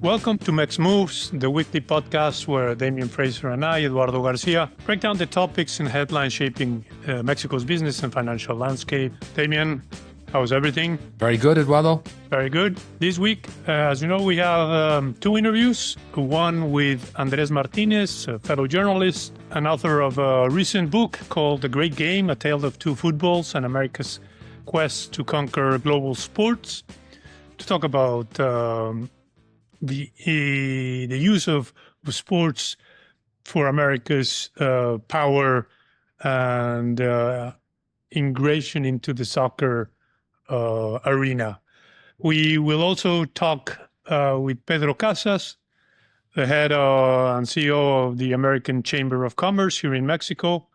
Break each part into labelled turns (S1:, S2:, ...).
S1: Welcome to Mex Moves, the weekly podcast where Damian Fraser and I, Eduardo Garcia, break down the topics and headlines shaping Mexico's business and financial landscape. Damian, how's everything?
S2: Very good, Eduardo.
S1: Very good. This week, as you know, we have two interviews. One with Andrés Martínez, a fellow journalist and author of a recent book called The Great Game, A Tale of Two Footballs and America's Quest to Conquer Global Sports, to talk about the use of sports for America's power and integration into the soccer arena. We will also talk with Pedro Casas, the head and CEO of the American Chamber of Commerce here in Mexico,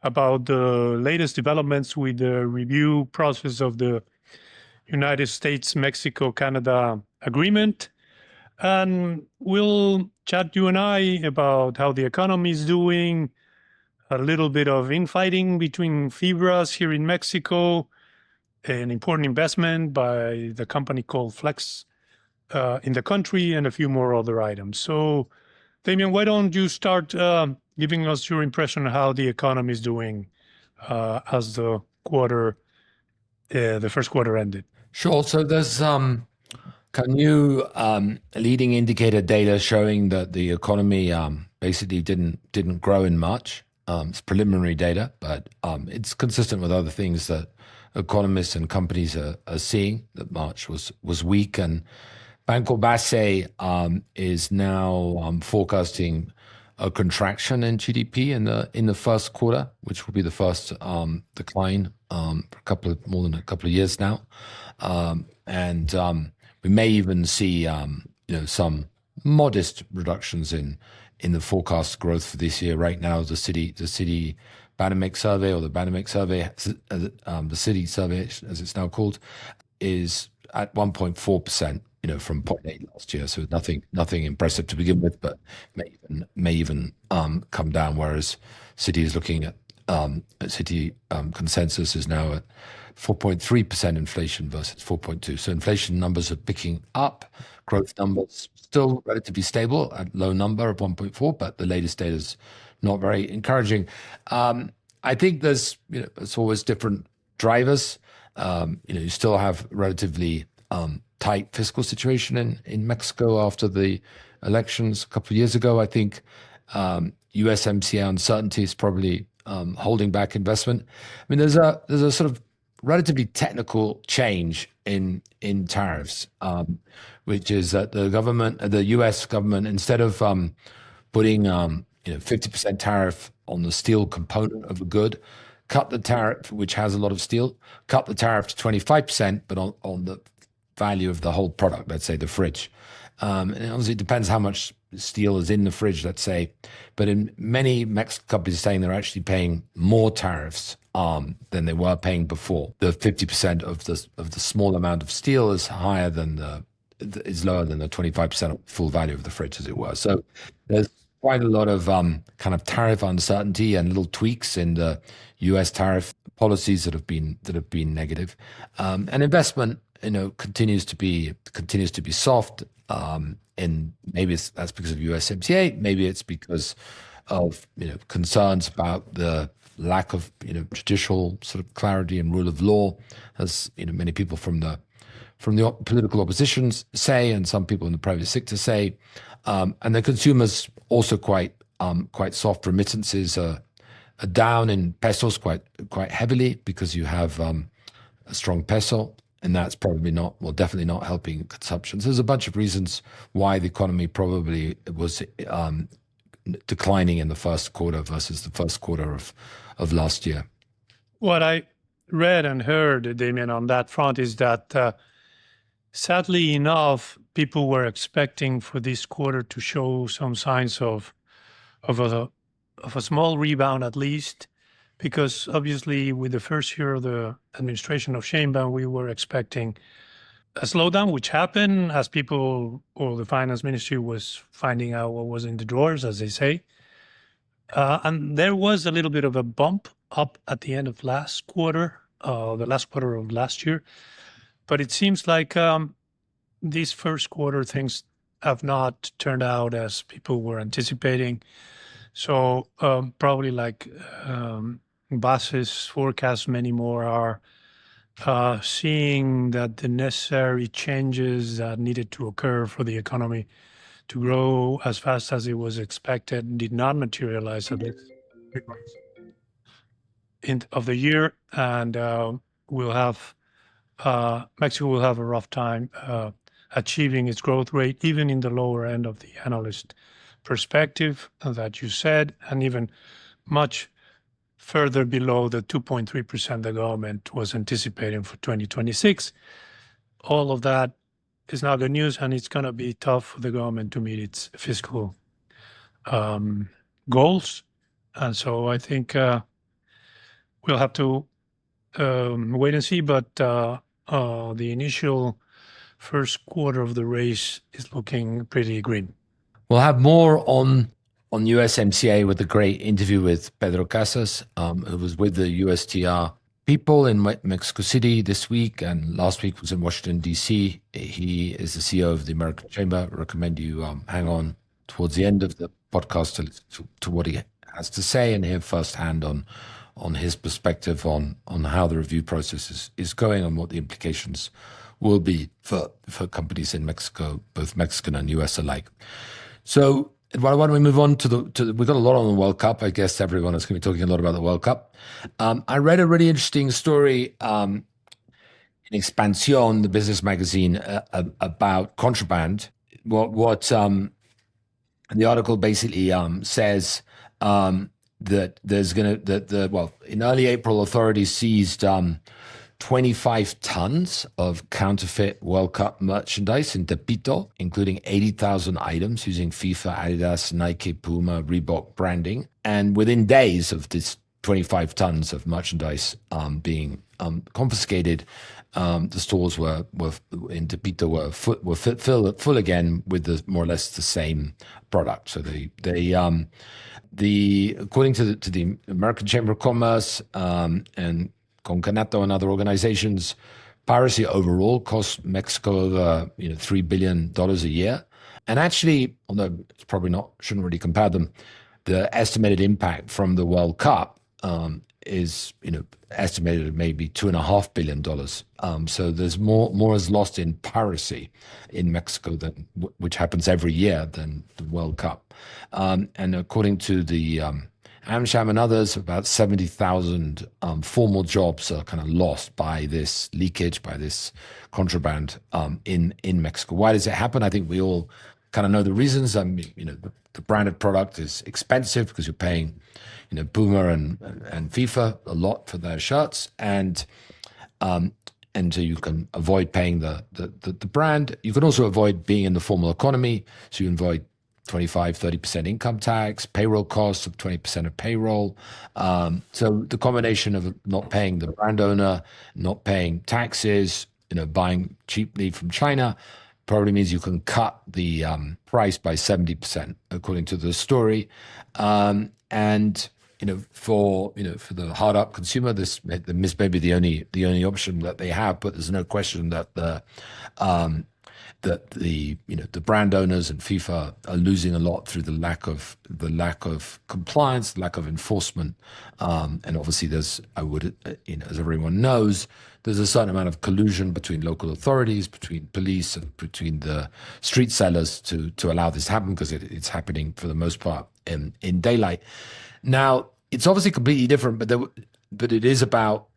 S1: about the latest developments with the review process of the United States-Mexico-Canada agreement. And we'll chat, you and I, about how the economy is doing, a little bit of infighting between Fibras here in Mexico, an important investment by the company called Flex in the country, and a few more other items. So, Damian, why don't you start giving us your impression of how the economy is doing as the first quarter ended?
S2: Sure. So there's new leading indicator data showing that the economy basically didn't grow in March. It's preliminary data, but it's consistent with other things that economists and companies are seeing, that March was weak. And Banco Base is now forecasting a contraction in GDP in the first quarter, which will be the first decline for more than a couple of years now, and we may even see some modest reductions in the forecast growth for this year. Right now, the city Banamex survey, or the Banamex survey, the city survey as it's now called, is at 1.4%. From 0.8 last year, so nothing impressive to begin with, but may even come down. Whereas city is looking at city consensus is now at 4.3% inflation versus 4.2. So inflation numbers are picking up. Growth numbers still relatively stable at low number of 1.4, but the latest data is not very encouraging. I think there's always different drivers. You still have relatively tight fiscal situation in Mexico after the elections a couple of years ago. I think USMCA uncertainty is probably holding back investment. I mean, there's a sort of relatively technical change in tariffs, which is that the U.S. government, instead of putting 50% tariff on the steel component of a good, cut the tariff, which has a lot of steel, cut the tariff to 25%, but on the value of the whole product, let's say the fridge. And obviously it depends how much steel is in the fridge, let's say. But in many Mexican companies saying they're actually paying more tariffs than they were paying before. The 50% of the small amount of steel is lower than the 25% full value of the fridge, as it were. So there's quite a lot of kind of tariff uncertainty and little tweaks in the U.S. tariff policies that have been negative. And investment continues to be soft, and maybe that's because of USMCA. Maybe it's because of concerns about the lack of judicial sort of clarity and rule of law, as many people from the political oppositions say, and some people in the private sector say, and the consumers also quite soft. Remittances are down in pesos quite heavily because you have a strong peso. And that's definitely not helping consumption. So there's a bunch of reasons why the economy probably was declining in the first quarter versus the first quarter of last year.
S1: What I read and heard, Damian, on that front is that sadly enough, people were expecting for this quarter to show some signs of a small rebound at least. Because obviously with the first year of the administration of Sheinbaum, we were expecting a slowdown, which happened as people or the finance ministry was finding out what was in the drawers, as they say. And there was a little bit of a bump up at the end of last quarter, the last quarter of last year. But it seems like this first quarter, things have not turned out as people were anticipating. So probably like Basis forecasts, many more are seeing that the necessary changes that needed to occur for the economy to grow as fast as it was expected did not materialize at least of the year, and we'll have Mexico will have a rough time achieving its growth rate, even in the lower end of the analyst perspective that you said, and even much further below the 2.3% the government was anticipating for 2026. All of that is not good news, and it's going to be tough for the government to meet its fiscal goals. And so I think we'll have to wait and see, but the initial first quarter of the race is looking pretty green.
S2: We'll have more on USMCA with a great interview with Pedro Casas, who was with the USTR people in Mexico City this week, and last week was in Washington, D.C. He is the CEO of the American Chamber. I recommend you hang on towards the end of the podcast to what he has to say and hear firsthand on his perspective on how the review process is going and what the implications will be for companies in Mexico, both Mexican and US alike. So why don't we move on to we've got a lot on the World Cup. I guess everyone is going to be talking a lot about the World Cup. I read a really interesting story in Expansión, the business magazine, about contraband. What the article basically says that there's in early April, authorities seized 25 tons of counterfeit World Cup merchandise in Tepito, including 80,000 items using FIFA, Adidas, Nike, Puma, Reebok branding. And within days of this 25 tons of merchandise being confiscated, the stores were in Tepito were full again with more or less the same product. So according to the American Chamber of Commerce and Concanato and other organizations, piracy overall costs Mexico over $3 billion a year. And actually, although it's probably shouldn't really compare them, the estimated impact from the World Cup is estimated at maybe $2.5 billion. So there's more is lost in piracy in Mexico which happens every year than the World Cup. And according to the AmCham and others, about 70,000 formal jobs are kind of lost by this leakage, by this contraband in Mexico. Why does it happen? I think we all kind of know the reasons. The branded product is expensive because you're paying, Puma and FIFA a lot for their shirts, and so you can avoid paying the brand. You can also avoid being in the formal economy, so you avoid 25-30% income tax, payroll costs of 20% of payroll. So the combination of not paying the brand owner, not paying taxes, buying cheaply from China, probably means you can cut the price by 70%, according to the story. And for the hard up consumer, this may be the only option that they have. But there's no question that the brand owners and FIFA are losing a lot through the lack of compliance, the lack of enforcement, and obviously there's as everyone knows, there's a certain amount of collusion between local authorities, between police, and between the street sellers to allow this to happen, because it's happening for the most part in daylight. Now it's obviously completely different, but it is about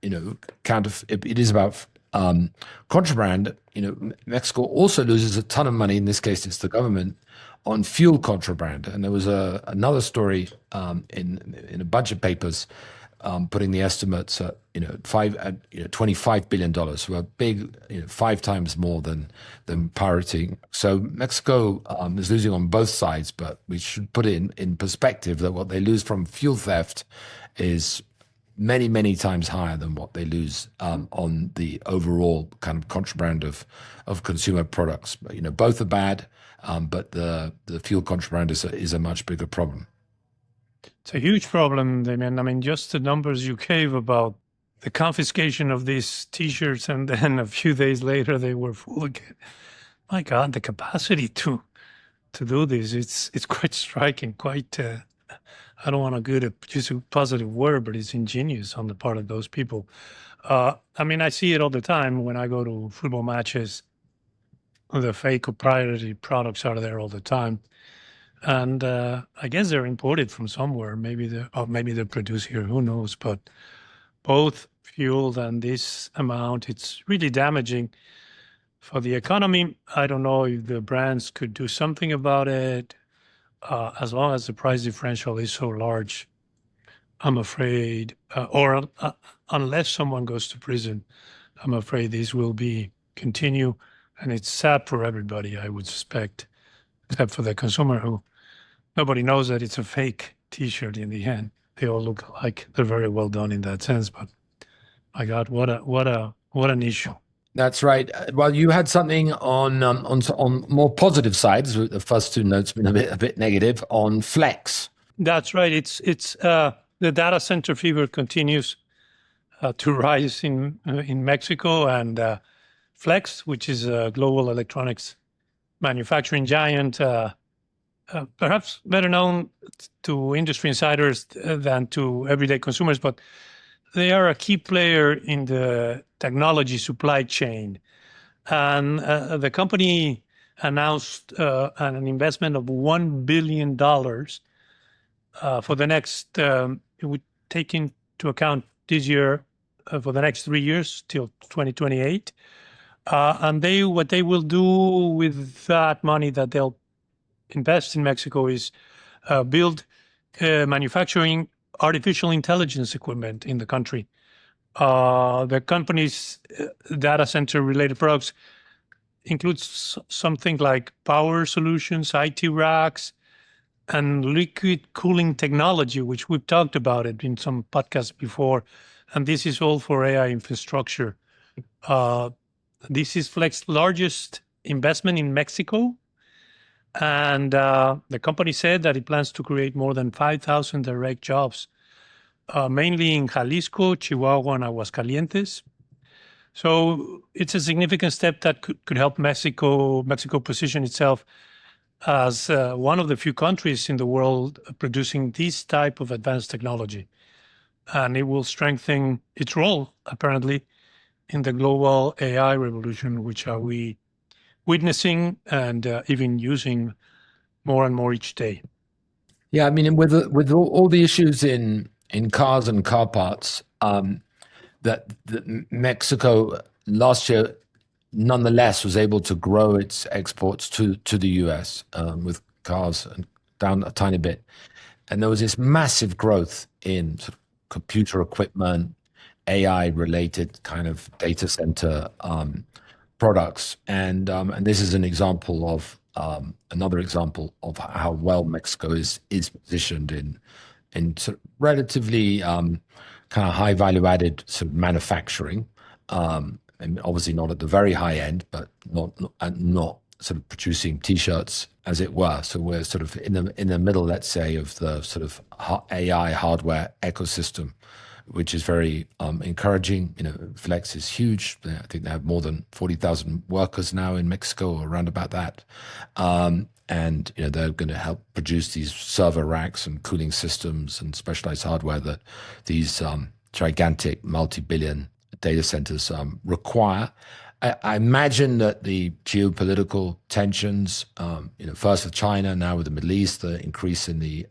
S2: contraband. Mexico also loses a ton of money. In this case, it's the government on fuel contraband. And there was another story in a bunch of papers putting the estimates at $25 billion, so a big 5 times more than pirating. So Mexico is losing on both sides, but we should put it in perspective that what they lose from fuel theft is many, many times higher than what they lose on the overall kind of contraband of consumer products. But, both are bad, but the fuel contraband is a much bigger problem.
S1: It's a huge problem, Damian. I mean, just the numbers you gave about the confiscation of these T-shirts, and then a few days later they were full again. My God, the capacity to to do this. It's quite striking, quite. I don't want to use a positive word, but it's ingenious on the part of those people. I mean, I see it all the time when I go to football matches. The fake proprietary products are there all the time, and I guess they're imported from somewhere. Maybe they're produced here. Who knows? But both fueled and this amount, it's really damaging for the economy. I don't know if the brands could do something about it. As long as the price differential is so large, I'm afraid, unless someone goes to prison, I'm afraid this will be continue, and it's sad for everybody, I would suspect, except for the consumer who nobody knows that it's a fake T-shirt in the end. They all look alike. They're very well done in that sense, but my God, what an issue.
S2: That's right. Well, you had something on more positive sides. The first two notes been a bit negative on Flex.
S1: That's right. It's the data center fever continues to rise in Mexico, and Flex, which is a global electronics manufacturing giant, perhaps better known to industry insiders than to everyday consumers, but they are a key player in the technology supply chain. And the company announced an investment of $1 billion for the next, it would take into account this year, for the next 3 years till 2028. And what they will do with that money that they'll invest in Mexico is build manufacturing artificial intelligence equipment in the country. The company's data center related products includes something like power solutions, IT racks, and liquid cooling technology, which we've talked about it in some podcasts before. And this is all for AI infrastructure. This is Flex's largest investment in Mexico. And the company said that it plans to create more than 5,000 direct jobs, mainly in Jalisco, Chihuahua, and Aguascalientes. So it's a significant step that could help Mexico position itself as one of the few countries in the world producing this type of advanced technology. And it will strengthen its role, apparently, in the global AI revolution, which are we witnessing and even using more and more each day.
S2: Yeah, I mean, with all the issues in cars and car parts, that Mexico last year nonetheless was able to grow its exports to the US with cars and down a tiny bit. And there was this massive growth in sort of computer equipment, AI related kind of data center products. And this is an example of another example of how well Mexico is positioned in sort of relatively kind of high value added sort of manufacturing. And obviously not at the very high end, but not sort of producing T-shirts, as it were. So we're sort of in the middle, let's say, of the sort of AI hardware ecosystem, which is very encouraging. You know, Flex is huge. I think they have more than 40,000 workers now in Mexico, or around about that. And you know, they're going to help produce these server racks and cooling systems and specialized hardware that these gigantic multi-billion data centers require. I imagine that the geopolitical tensions, you know, first with China, now with the Middle East, the increase in the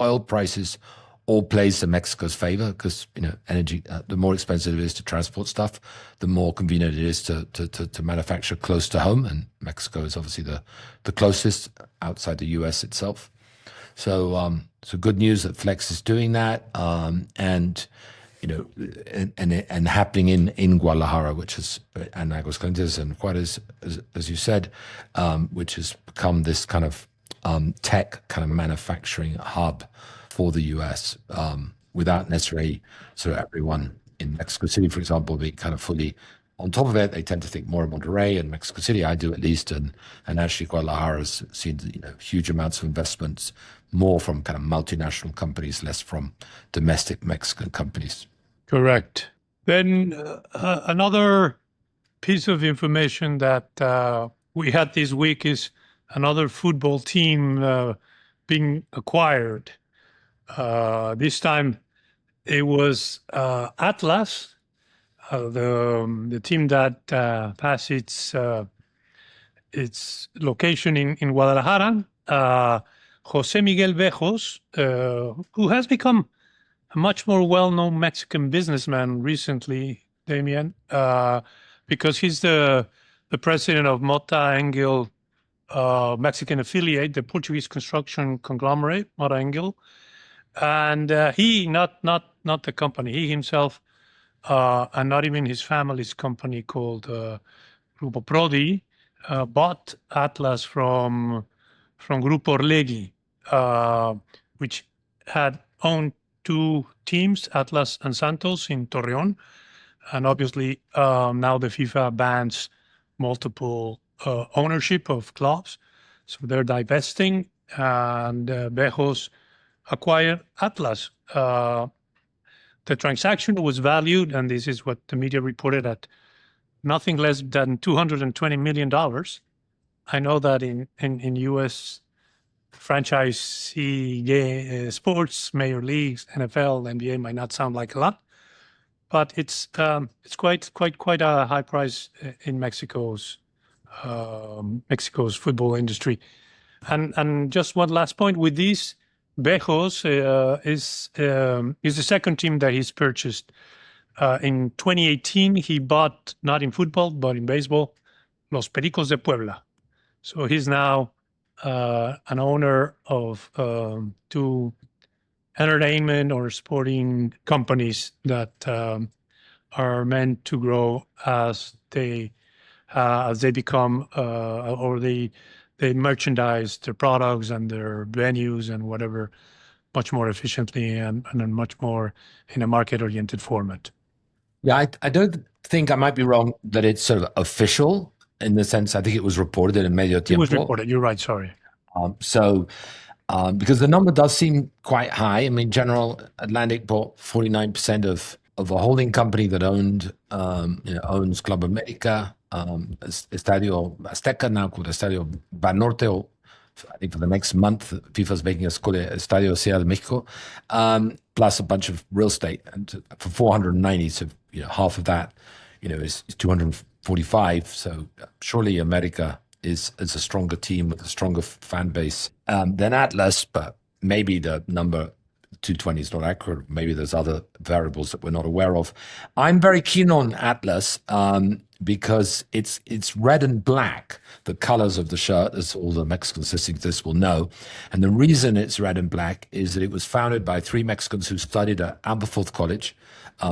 S2: oil prices, all plays to Mexico's favor, because you know, energy, the more expensive it is to transport stuff, the more convenient it is to manufacture close to home, and Mexico is obviously the closest outside the US itself. So so good news that Flex is doing that, and you know, and happening in Guadalajara, which is, and Aguascalientes, and Juarez, as you said, which has become this kind of tech kind of manufacturing hub for the US, without necessarily sort of everyone in Mexico City, for example, being kind of fully on top of it. They tend to think more of Monterrey and Mexico City. I do, at least, and actually Guadalajara has seen, you know, huge amounts of investments, more from kind of multinational companies, less from domestic Mexican companies.
S1: Correct. Then another piece of information that we had this week is another football team being acquired. This time it was Atlas, the team that has its location in Guadalajara. Jose Miguel Bejos, who has become a much more well-known Mexican businessman recently, Damian, because he's the president of Mota Engel Mexican affiliate, the Portuguese construction conglomerate, Mota Engel. And he, not the company, he himself, and not even his family's company called Grupo Prodi, bought Atlas from Grupo Orlegui, which had owned two teams, Atlas and Santos, in Torreon. And obviously, now the FIFA bans multiple ownership of clubs. So they're divesting, and Bejos acquired Atlas. The transaction was valued, and this is what the media reported, at nothing less than $220 million. I know that in U.S. franchise sports, major leagues, NFL, NBA might not sound like a lot, but it's quite a high price in Mexico's football industry. And just one last point with this, Bejos is the second team that he's purchased. In 2018, he bought, not in football, but in baseball, Los Pericos de Puebla. So he's now an owner of two entertainment or sporting companies that are meant to grow as they become or they merchandise their products and their venues and whatever much more efficiently and much more in a market-oriented format.
S2: Yeah, I don't think, I might be wrong, that it's sort of official in the sense, I think it was reported in Medio Tiempo.
S1: It was reported, you're right, sorry.
S2: Because the number does seem quite high. I mean, General Atlantic bought 49% of a holding company that owns Club America, Estadio Azteca, now called Estadio Banorte. I think for the next month, FIFA's making us call it Estadio Ciudad de Mexico, plus a bunch of real estate, and for 490. So half of that, is 245. So surely America is a stronger team with a stronger fan base than Atlas, but maybe the number 220 is not accurate. Maybe there's other variables that we're not aware of. I'm very keen on Atlas because it's red and black, the colors of the shirt, as all the Mexicans listening to this will know. And the reason it's red and black is that it was founded by three Mexicans who studied at Aberforth College,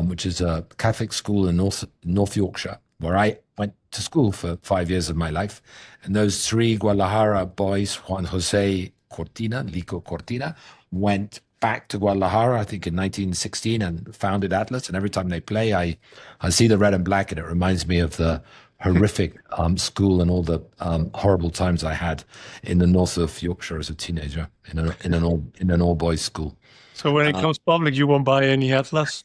S2: which is a Catholic school in North Yorkshire, where I went to school for 5 years of my life. And those three Guadalajara boys, Juan Jose Cortina, Lico Cortina, went back to Guadalajara, I think in 1916, and founded Atlas. And every time they play, I see the red and black, and it reminds me of the horrific school and all the horrible times I had in the north of Yorkshire as a teenager in an all boys school.
S1: So when it comes public, you won't buy any Atlas?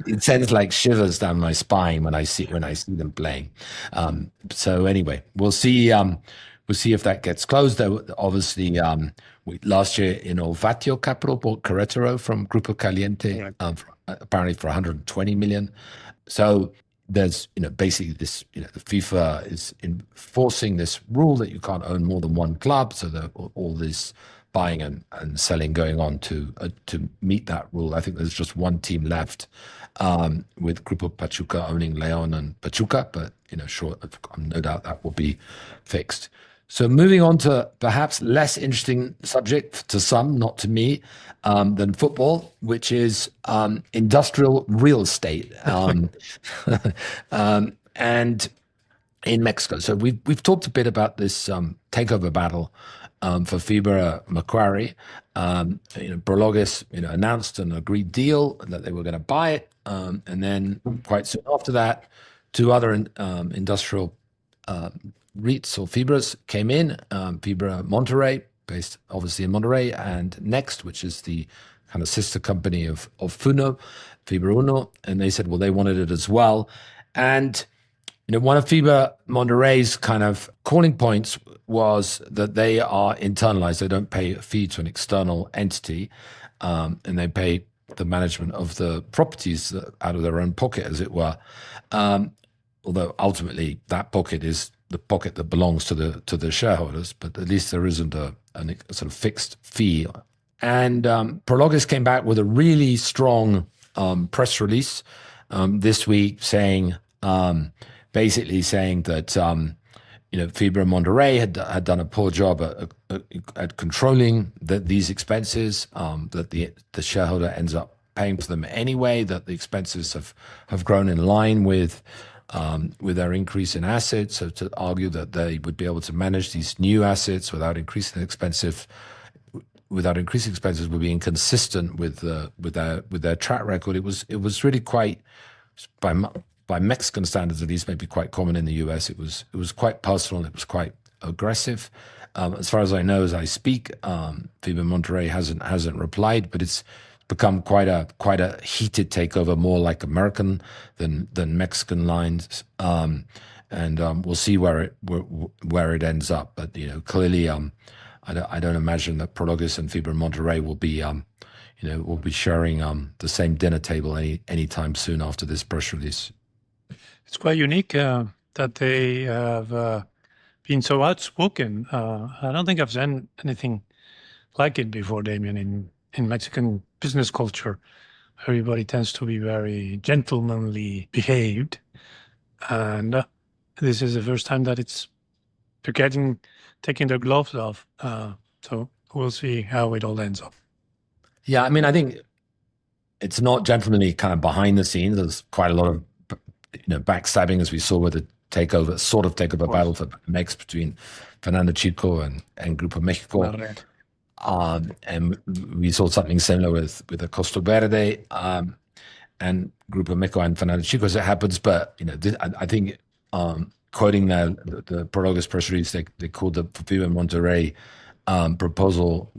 S2: It sends like shivers down my spine when I see them playing. So anyway, we'll see. We'll see if that gets closed. Though obviously, last year in Olvatio Capital bought Querétaro from Grupo Caliente, apparently for 120 million. So there's basically this. The FIFA is enforcing this rule that you can't own more than one club. So all this buying and selling going on to meet that rule. I think there's just one team left, with Grupo Pachuca owning León and Pachuca, but sure, no doubt that will be fixed. So moving on to perhaps less interesting subject to some, not to me, than football, which is industrial real estate, and in Mexico. So we've talked a bit about this takeover battle for Fibra Macquarie. Prologues announced an agreed deal that they were going to buy it, and then quite soon after that, two other industrial REITs or Fibras came in, Fibra Monterrey, based obviously in Monterrey, and Next, which is the kind of sister company of Funo, Fibra Uno, and they said, well, they wanted it as well. And one of Fibra Monterrey's kind of calling points was that they are internalized. They don't pay a fee to an external entity, and they pay the management of the properties out of their own pocket, as it were. Although ultimately that pocket is the pocket that belongs to the shareholders, but at least there isn't a sort of fixed fee. And Prologis came back with a really strong press release this week, saying basically saying that Fibra and Monterrey had done a poor job at controlling these expenses, that the shareholder ends up paying for them anyway, that the expenses have grown in line with their increase in assets. So to argue that they would be able to manage these new assets without increasing expenses would be inconsistent with their track record. It was really quite, by Mexican standards at least, maybe quite common in the US. It was quite personal. It was quite aggressive. As far as I know, as I speak, Fibra Monterrey hasn't replied, but it's become quite a heated takeover, more like American than Mexican lines. And we'll see where it ends up. But clearly, I don't imagine that Prologis and Fibra Monterrey will be sharing the same dinner table anytime soon after this press release.
S1: It's quite unique that they have been so outspoken. I don't think I've seen anything like it before, Damian, in Mexican business culture. Everybody tends to be very gentlemanly behaved. And this is the first time that they're taking their gloves off. So we'll see how it all ends up.
S2: Yeah, I mean, I think it's not gentlemanly kind of behind the scenes. There's quite a lot of backstabbing, as we saw with the takeover battle for Banamex between Fernando Chico and Grupo Mexico. And we saw something similar with the Costa Verde and Grupo Mexico and Fernando Chico, as it happens. But I think quoting the Prologis press release, they called the Fibra Monterrey proposal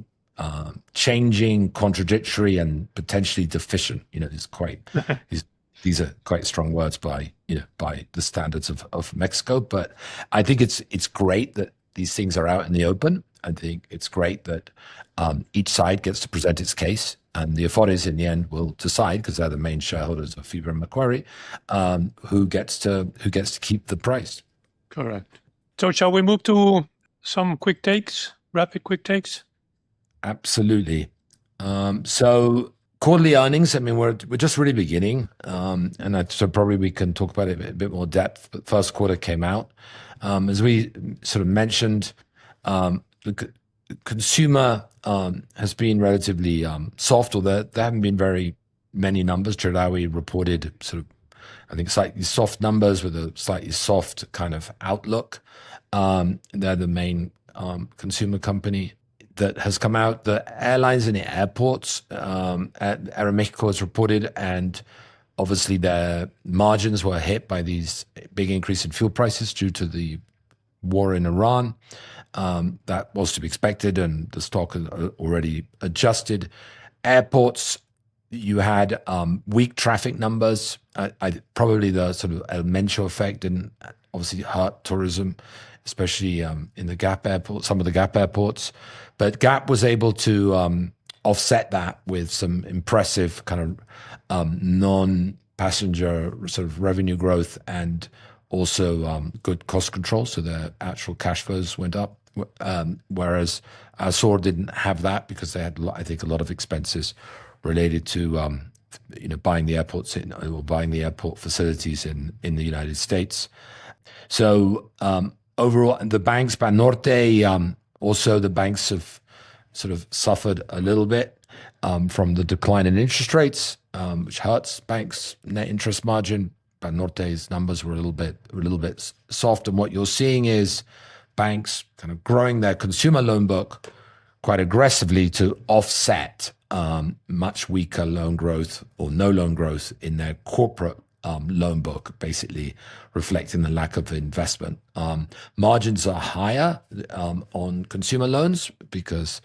S2: changing, contradictory, and potentially deficient. It's quite these are quite strong words by the standards of Mexico. But I think it's great that these things are out in the open. I think it's great that each side gets to present its case, and the Afores in the end will decide, because they're the main shareholders of Fibra and Macquarie, who gets to keep the price.
S1: Correct. So shall we move to some rapid quick takes?
S2: Absolutely. So quarterly earnings, I mean, we're just really beginning, so probably we can talk about it in a bit more depth. But first quarter came out, as we sort of mentioned. The consumer has been relatively soft, or there haven't been very many numbers. Chedraui reported sort of, I think, slightly soft numbers with a slightly soft kind of outlook. They're the main consumer company that has come out. The airlines and the airports, Aeromexico has reported, and obviously their margins were hit by these big increase in fuel prices due to the war in Iran. That was to be expected, and the stock had already adjusted. Airports, you had weak traffic numbers. Probably the sort of El Mencho effect and obviously hurt tourism, especially in the Gap airport, some of the Gap airports. But Gap was able to offset that with some impressive kind of non-passenger sort of revenue growth, and also good cost control. So their actual cash flows went up. Whereas Azur didn't have that, because they had, I think, a lot of expenses related to buying the airports or buying the airport facilities in the United States. So overall, the banks, Banorte, also the banks have sort of suffered a little bit from the decline in interest rates, which hurts banks' net interest margin. Banorte's numbers were a little bit soft, and what you're seeing is banks kind of growing their consumer loan book quite aggressively to offset much weaker loan growth or no loan growth in their corporate loan book, basically reflecting the lack of investment. Margins are higher on consumer loans because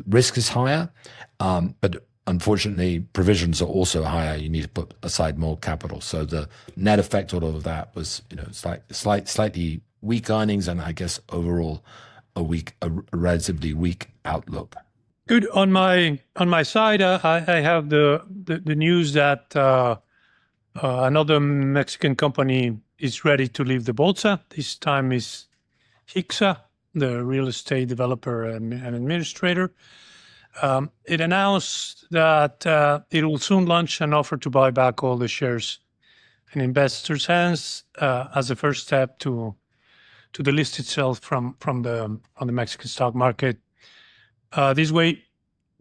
S2: risk is higher, but unfortunately provisions are also higher. You need to put aside more capital. So the net effect of all of that was slightly weak earnings and I guess overall a relatively weak outlook.
S1: Good. On my side, I have the news that another Mexican company is ready to leave the Bolsa. This time is HICSA, the real estate developer and administrator. It announced that it will soon launch an offer to buy back all the shares in investors' hands as a first step to delist itself from the Mexican stock market. This way,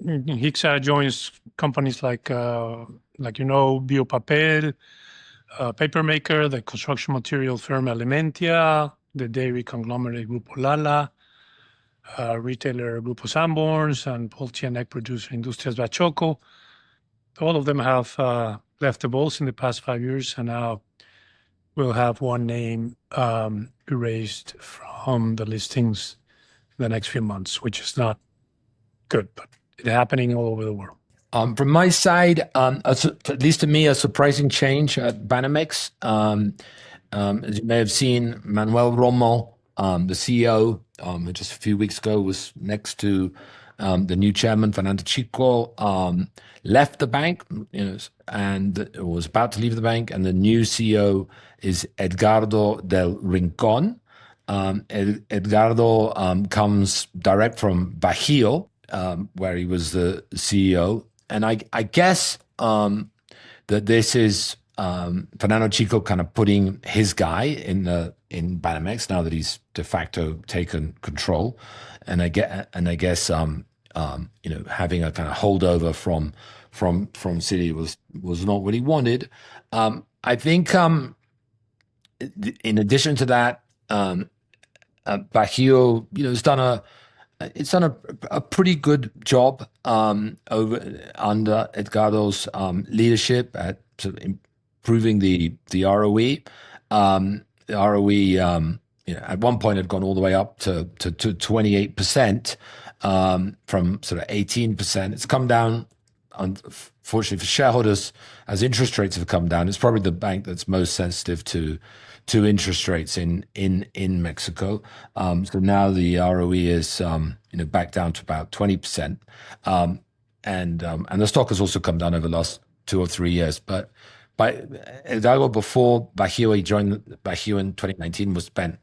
S1: HICSA joins companies like Biopapel, paper maker, the construction material firm Elementia, the dairy conglomerate Grupo Lala, retailer Grupo Sanborns, and poultry and egg producer Industrias Bachoco. All of them have left the bolts in the past 5 years, and now we'll have one name erased from the listings in the next few months, which is not good, but it's happening all over the world.
S2: From my side, at least to me, a surprising change at Banamex. As you may have seen, Manuel Romo, the CEO, just a few weeks ago was next to the new chairman, Fernando Chico, left the bank, and was about to leave the bank. And the new CEO is Edgardo del Rincon. Edgardo comes direct from Bajío, where he was the CEO. And I guess that this is Fernando Chico kind of putting his guy in Banamex now that he's de facto taken control, and I guess having a kind of holdover from Citi was not what he wanted. I think in addition to that, Bajío has done a pretty good job over under Edgardo's leadership at sort of improving the ROE. The ROE, at one point had gone all the way up to 28% from sort of 18%. It's come down, unfortunately for shareholders, as interest rates have come down. It's probably the bank that's most sensitive to interest rates in Mexico. So now the ROE is back down to about 20%, and the stock has also come down over the last 2 or 3 years. But Hidalgo, before Bajío, he joined Bajío in 2019, was spent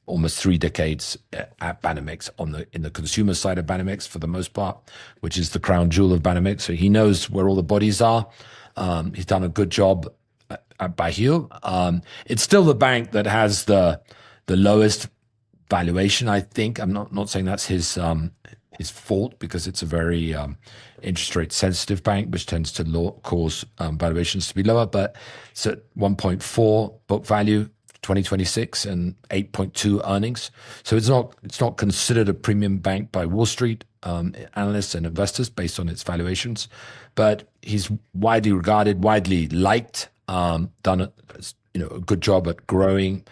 S2: almost 3 decades at Banamex in the consumer side of Banamex for the most part, which is the crown jewel of Banamex. So he knows where all the bodies are. He's done a good job at Bajío. It's still the bank that has the lowest valuation, I think. I'm not saying that's his fault, because it's a very interest rate sensitive bank, which tends to cause valuations to be lower. But it's at 1.4 book value 2026 and 8.2 earnings. So it's not considered a premium bank by Wall Street analysts and investors based on its valuations. But he's widely regarded, widely liked, done a good job at growing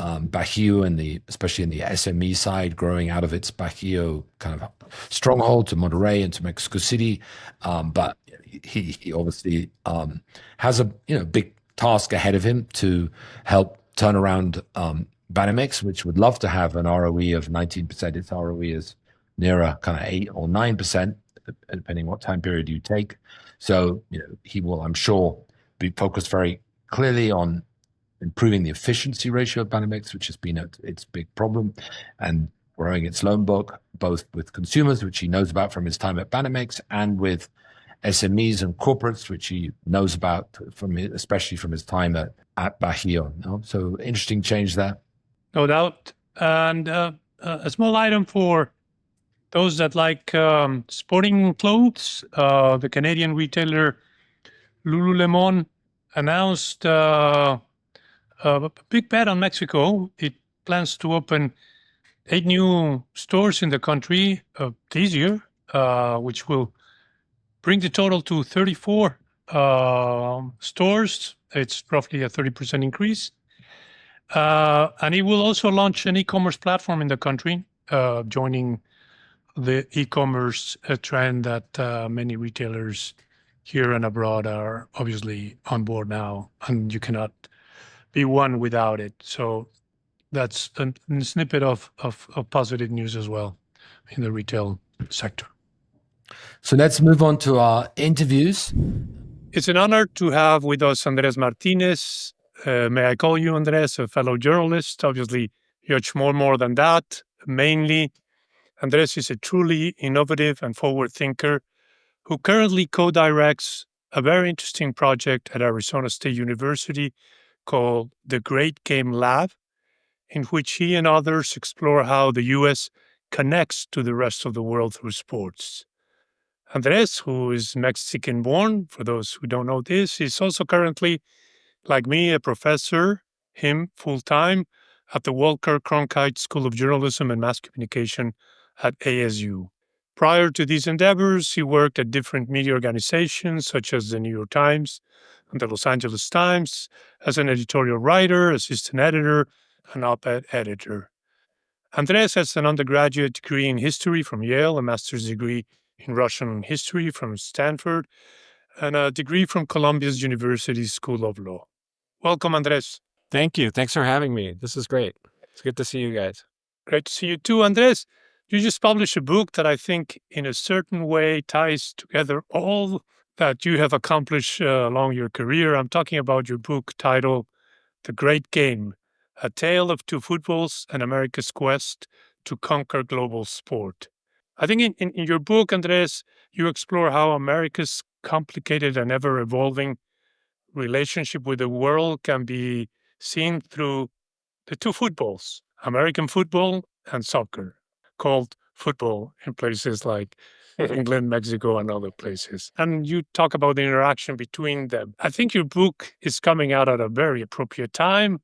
S2: Bajío, especially in the SME side, growing out of its Bajío kind of stronghold to Monterrey and to Mexico City. But he obviously has a big task ahead of him to help turn around Banamex, which would love to have an ROE of 19%. Its ROE is nearer kind of 8 or 9%, depending what time period you take. So he will, I'm sure, be focused very clearly on improving the efficiency ratio of Banamex, which has been its big problem, and growing its loan book, both with consumers, which he knows about from his time at Banamex, and with SMEs and corporates, which he knows about especially from his time at Bajío. So interesting change there.
S1: No doubt. And a small item for those that like sporting clothes, the Canadian retailer Lululemon announced a big bet on Mexico. It plans to open 8 new stores in the country this year, which will bring the total to 34 stores. It's roughly a 30% increase. And it will also launch an e-commerce platform in the country, joining the e-commerce trend that many retailers here and abroad are obviously on board now, and you cannot be one without it. So that's a snippet of positive news as well in the retail sector.
S2: So let's move on to our interviews.
S1: It's an honor to have with us Andrés Martínez. May I call you Andrés, a fellow journalist? Obviously, you're more than that. Mainly, Andrés is a truly innovative and forward thinker who currently co-directs a very interesting project at Arizona State University called the Great Game Lab, in which he and others explore how the U.S. connects to the rest of the world through sports. Andres, who is Mexican born, for those who don't know this, is also currently, like me, a professor, him full time, at the Walker Cronkite School of Journalism and Mass Communication at ASU. Prior to these endeavors, he worked at different media organizations such as the New York Times and the Los Angeles Times as an editorial writer, assistant editor, and op ed editor. Andres has an undergraduate degree in history from Yale, a master's degree in Russian history from Stanford, and a degree from Columbia's University School of Law. Welcome, Andres.
S3: Thank you. Thanks for having me. This is great. It's good to see you guys.
S1: Great to see you too, Andres. You just published a book that I think in a certain way ties together all that you have accomplished along your career. I'm talking about your book titled The Great Game, A Tale of Two Footballs and America's Quest to Conquer Global Sport. I think in your book, Andres, you explore how America's complicated and ever-evolving relationship with the world can be seen through the two footballs, American football and soccer, called football in places like England, Mexico, and other places. And you talk about the interaction between them. I think your book is coming out at a very appropriate time.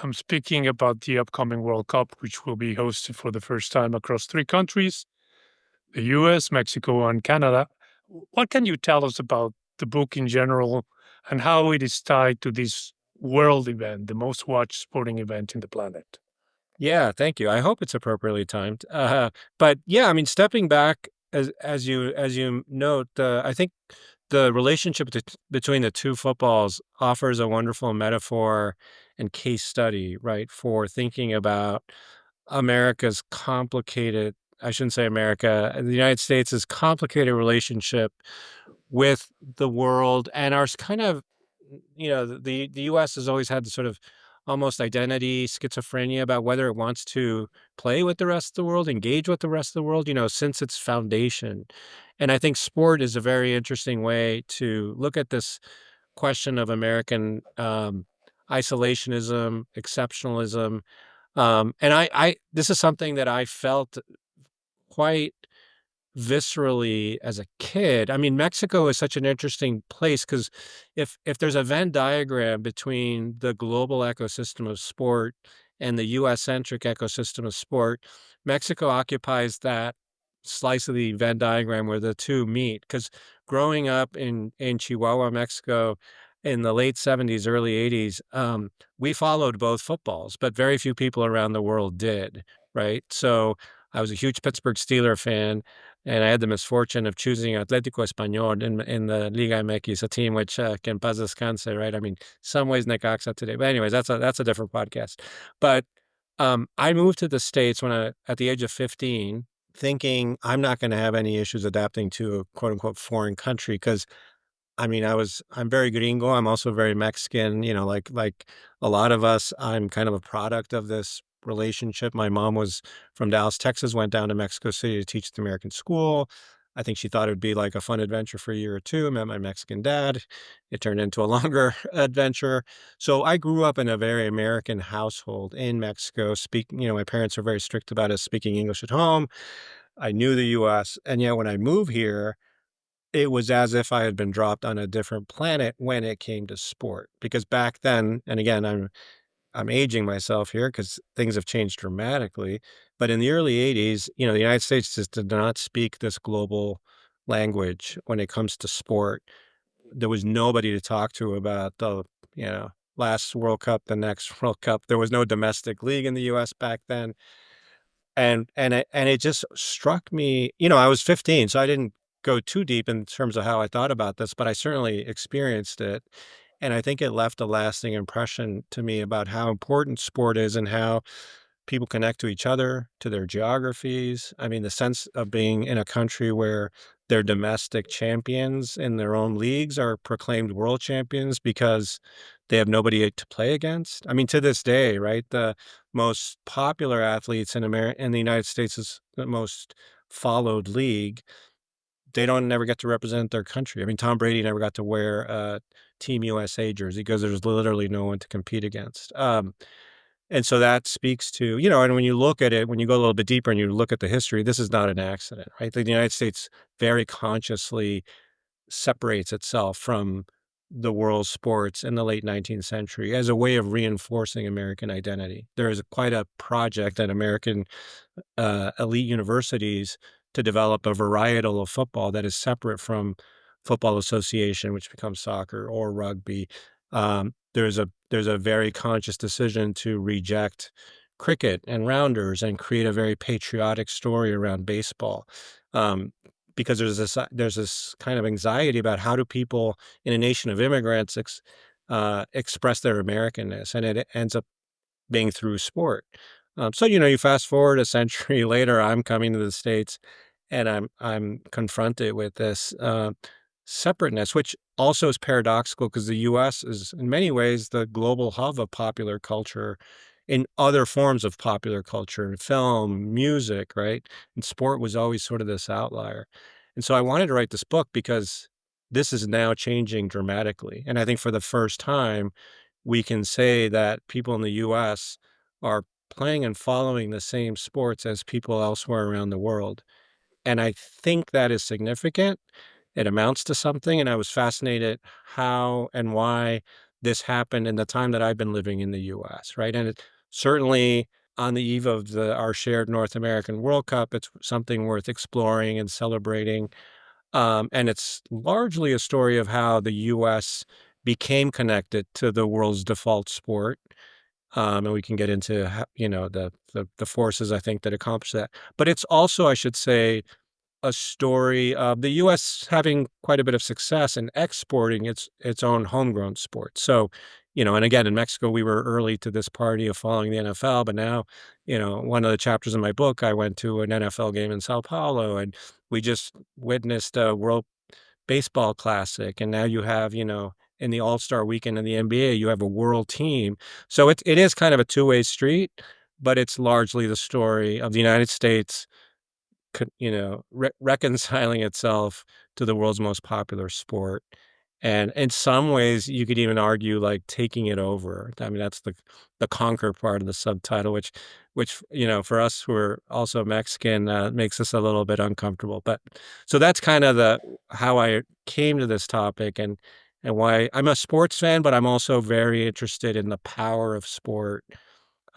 S1: I'm speaking about the upcoming World Cup, which will be hosted for the first time across three countries, the US, Mexico, and Canada. What can you tell us about the book in general and how it is tied to this world event, the most watched sporting event in the planet?
S3: Yeah, thank you. I hope it's appropriately timed. But yeah, I mean, stepping back as you note, I think the relationship between the two footballs offers a wonderful metaphor and case study, right, for thinking about America's complicated. I shouldn't say America, the United States' complicated relationship with the world and our kind of, the U.S. has always had the sort of almost identity schizophrenia about whether it wants to play with the rest of the world, engage with the rest of the world, since its foundation. And I think sport is a very interesting way to look at this question of American isolationism, exceptionalism. And this is something that I felt quite viscerally as a kid. I mean, Mexico is such an interesting place because if there's a Venn diagram between the global ecosystem of sport and the US-centric ecosystem of sport, Mexico occupies that slice of the Venn diagram where the two meet. Because growing up in Chihuahua, Mexico, in the late 70s, early 80s, we followed both footballs, but very few people around the world did, right? So I was a huge Pittsburgh Steelers fan, and I had the misfortune of choosing Atlético Español in the Liga MX, a team which can paz descanse, right? I mean, some ways Necaxa today. But anyways, that's a different podcast. But I moved to the States at the age of 15, thinking I'm not going to have any issues adapting to a quote unquote foreign country because I mean, I'm very gringo. I'm also very Mexican, like a lot of us, I'm kind of a product of this relationship. My mom was from Dallas, Texas, went down to Mexico City to teach at the American school. I think she thought it would be like a fun adventure for a year or two. Met my Mexican dad. It turned into a longer adventure. So I grew up in a very American household in Mexico. My parents were very strict about us speaking English at home. I knew the US. And yet when I moved here, it was as if I had been dropped on a different planet when it came to sport. Because back then, and again, I'm aging myself here because things have changed dramatically. But in the early 80s, the United States just did not speak this global language when it comes to sport. There was nobody to talk to about the, last World Cup, the next World Cup. There was no domestic league in the US back then. And it just struck me, I was 15, so I didn't go too deep in terms of how I thought about this, but I certainly experienced it. And I think it left a lasting impression to me about how important sport is and how people connect to each other, to their geographies. I mean, the sense of being in a country where their domestic champions in their own leagues are proclaimed world champions because they have nobody to play against. I mean, to this day, right? The most popular athletes in the United States is the most followed league. They don't never get to represent their country. I mean, Tom Brady never got to wear a Team USA jersey because there's literally no one to compete against. And so that speaks to, and when you look at it, when you go a little bit deeper and you look at the history, this is not an accident, right? The United States very consciously separates itself from the world's sports in the late 19th century as a way of reinforcing American identity. There is quite a project at American elite universities to develop a varietal of football that is separate from football association, which becomes soccer or rugby. There's a very conscious decision to reject cricket and rounders and create a very patriotic story around baseball. Because there's this kind of anxiety about how do people in a nation of immigrants express their Americanness, and it ends up being through sport. So you fast forward a century later, I'm coming to the States, and I'm confronted with this separateness, which also is paradoxical because the U.S. is in many ways the global hub of popular culture in other forms of popular culture, film, music, right? And sport was always sort of this outlier. And so I wanted to write this book because this is now changing dramatically. And I think for the first time, we can say that people in the U.S. are playing and following the same sports as people elsewhere around the world. And I think that is significant. It amounts to something. And I was fascinated how and why this happened in the time that I've been living in the U.S., right? And it certainly on the eve of our shared North American World Cup, it's something worth exploring and celebrating. And it's largely a story of how the U.S. became connected to the world's default sport. And we can get into the forces I think that accomplish that. But it's also, I should say, a story of the U.S. having quite a bit of success in exporting its own homegrown sports. So, and again, in Mexico, we were early to this party of following the NFL, but now, one of the chapters in my book, I went to an NFL game in Sao Paulo, and we just witnessed a World Baseball Classic, and now you have, in the All-Star Weekend in the NBA, you have a world team. So it is kind of a two-way street, but it's largely the story of the United States reconciling itself to the world's most popular sport. And in some ways, you could even argue like taking it over. I mean, that's the conquer part of the subtitle, which for us who are also Mexican, makes us a little bit uncomfortable. But so that's kind of how I came to this topic and why I'm a sports fan, but I'm also very interested in the power of sport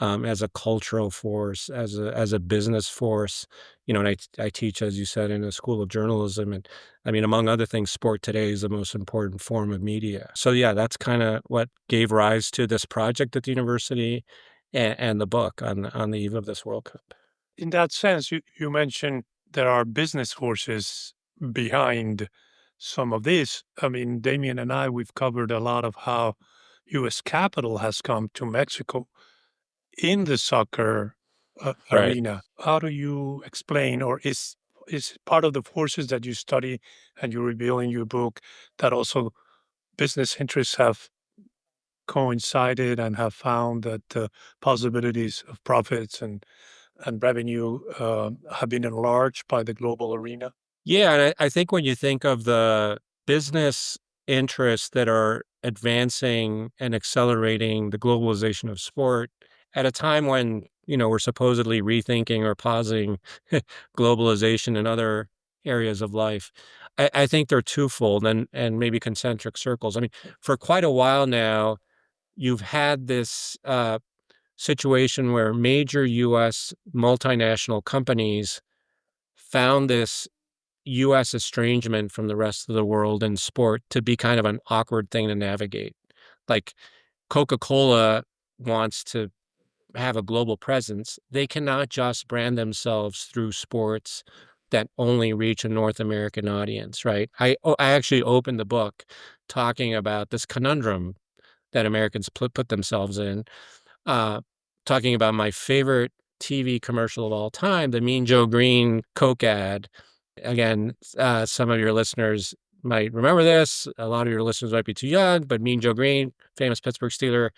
S3: as a cultural force, as a business force, and I teach, as you said, in a school of journalism, and I mean, among other things, sport today is the most important form of media. So yeah, that's kind of what gave rise to this project at the university, and the book on the eve of this World Cup.
S1: In that sense, you mentioned there are business forces behind some of this. I mean, Damien and we've covered a lot of how U.S. capital has come to Mexico in the soccer
S3: Right.
S1: arena. How do you explain, or is part of the forces that you study and you reveal in your book that also business interests have coincided and have found that possibilities of profits and revenue have been enlarged by the global arena?
S3: Yeah, and I think when you think of the business interests that are advancing and accelerating the globalization of sport at a time when, we're supposedly rethinking or pausing globalization in other areas of life, I think they're twofold and maybe concentric circles. I mean, for quite a while now, you've had this situation where major U.S. multinational companies found this U.S. estrangement from the rest of the world in sport to be kind of an awkward thing to navigate. Like Coca-Cola wants to have a global presence. They cannot just brand themselves through sports that only reach a North American audience, right? I actually opened the book talking about this conundrum that Americans put themselves in, talking about my favorite TV commercial of all time, the Mean Joe Green Coke ad. Again, some of your listeners might remember this. A lot of your listeners might be too young, but Mean Joe Green, famous Pittsburgh Steeler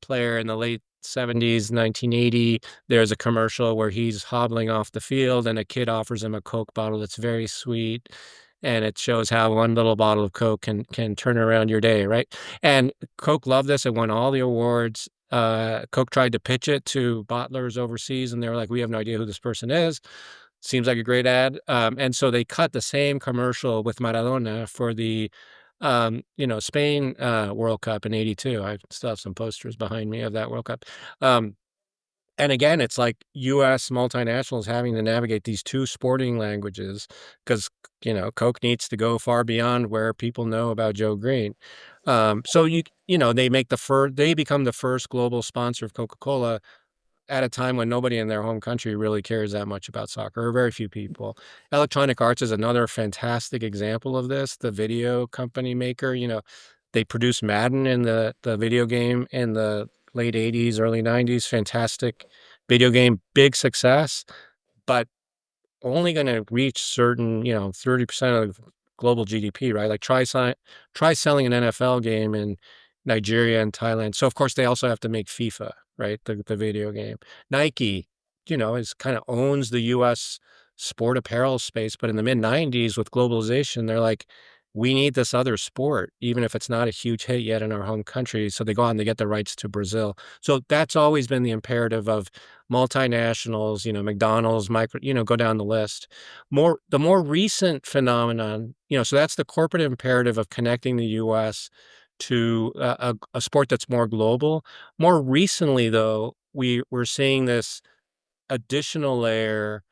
S3: player in the late 70s, 1980, there's a commercial where he's hobbling off the field and a kid offers him a Coke bottle that's very sweet. And it shows how one little bottle of Coke can turn around your day, right? And Coke loved this. It won all the awards. Coke tried to pitch it to bottlers overseas, and they were like, "We have no idea who this person is. Seems like a great ad." And so they cut the same commercial with Maradona for the Spain World Cup in '82. I still have some posters behind me of that World Cup. And again, it's like U.S. multinationals having to navigate these two sporting languages because, Coke needs to go far beyond where people know about Joe Green. So they become the first global sponsor of Coca-Cola at a time when nobody in their home country really cares that much about soccer, or very few people. Electronic Arts is another fantastic example of this. The video company maker, they produced Madden in the video game in the late 80s, early 90s. Fantastic video game, big success, but only going to reach certain, 30% of global GDP, right? Like try selling an NFL game in Nigeria and Thailand. So of course they also have to make FIFA, right? The video game. Nike, is kind of owns the US sport apparel space, but in the mid 90s with globalization, they're like, we need this other sport, even if it's not a huge hit yet in our home country. So they go out and they get the rights to Brazil. So that's always been the imperative of multinationals, McDonald's, go down the list. The more recent phenomenon, so that's the corporate imperative of connecting the U.S. to a sport that's more global. More recently, though, we're seeing this additional layer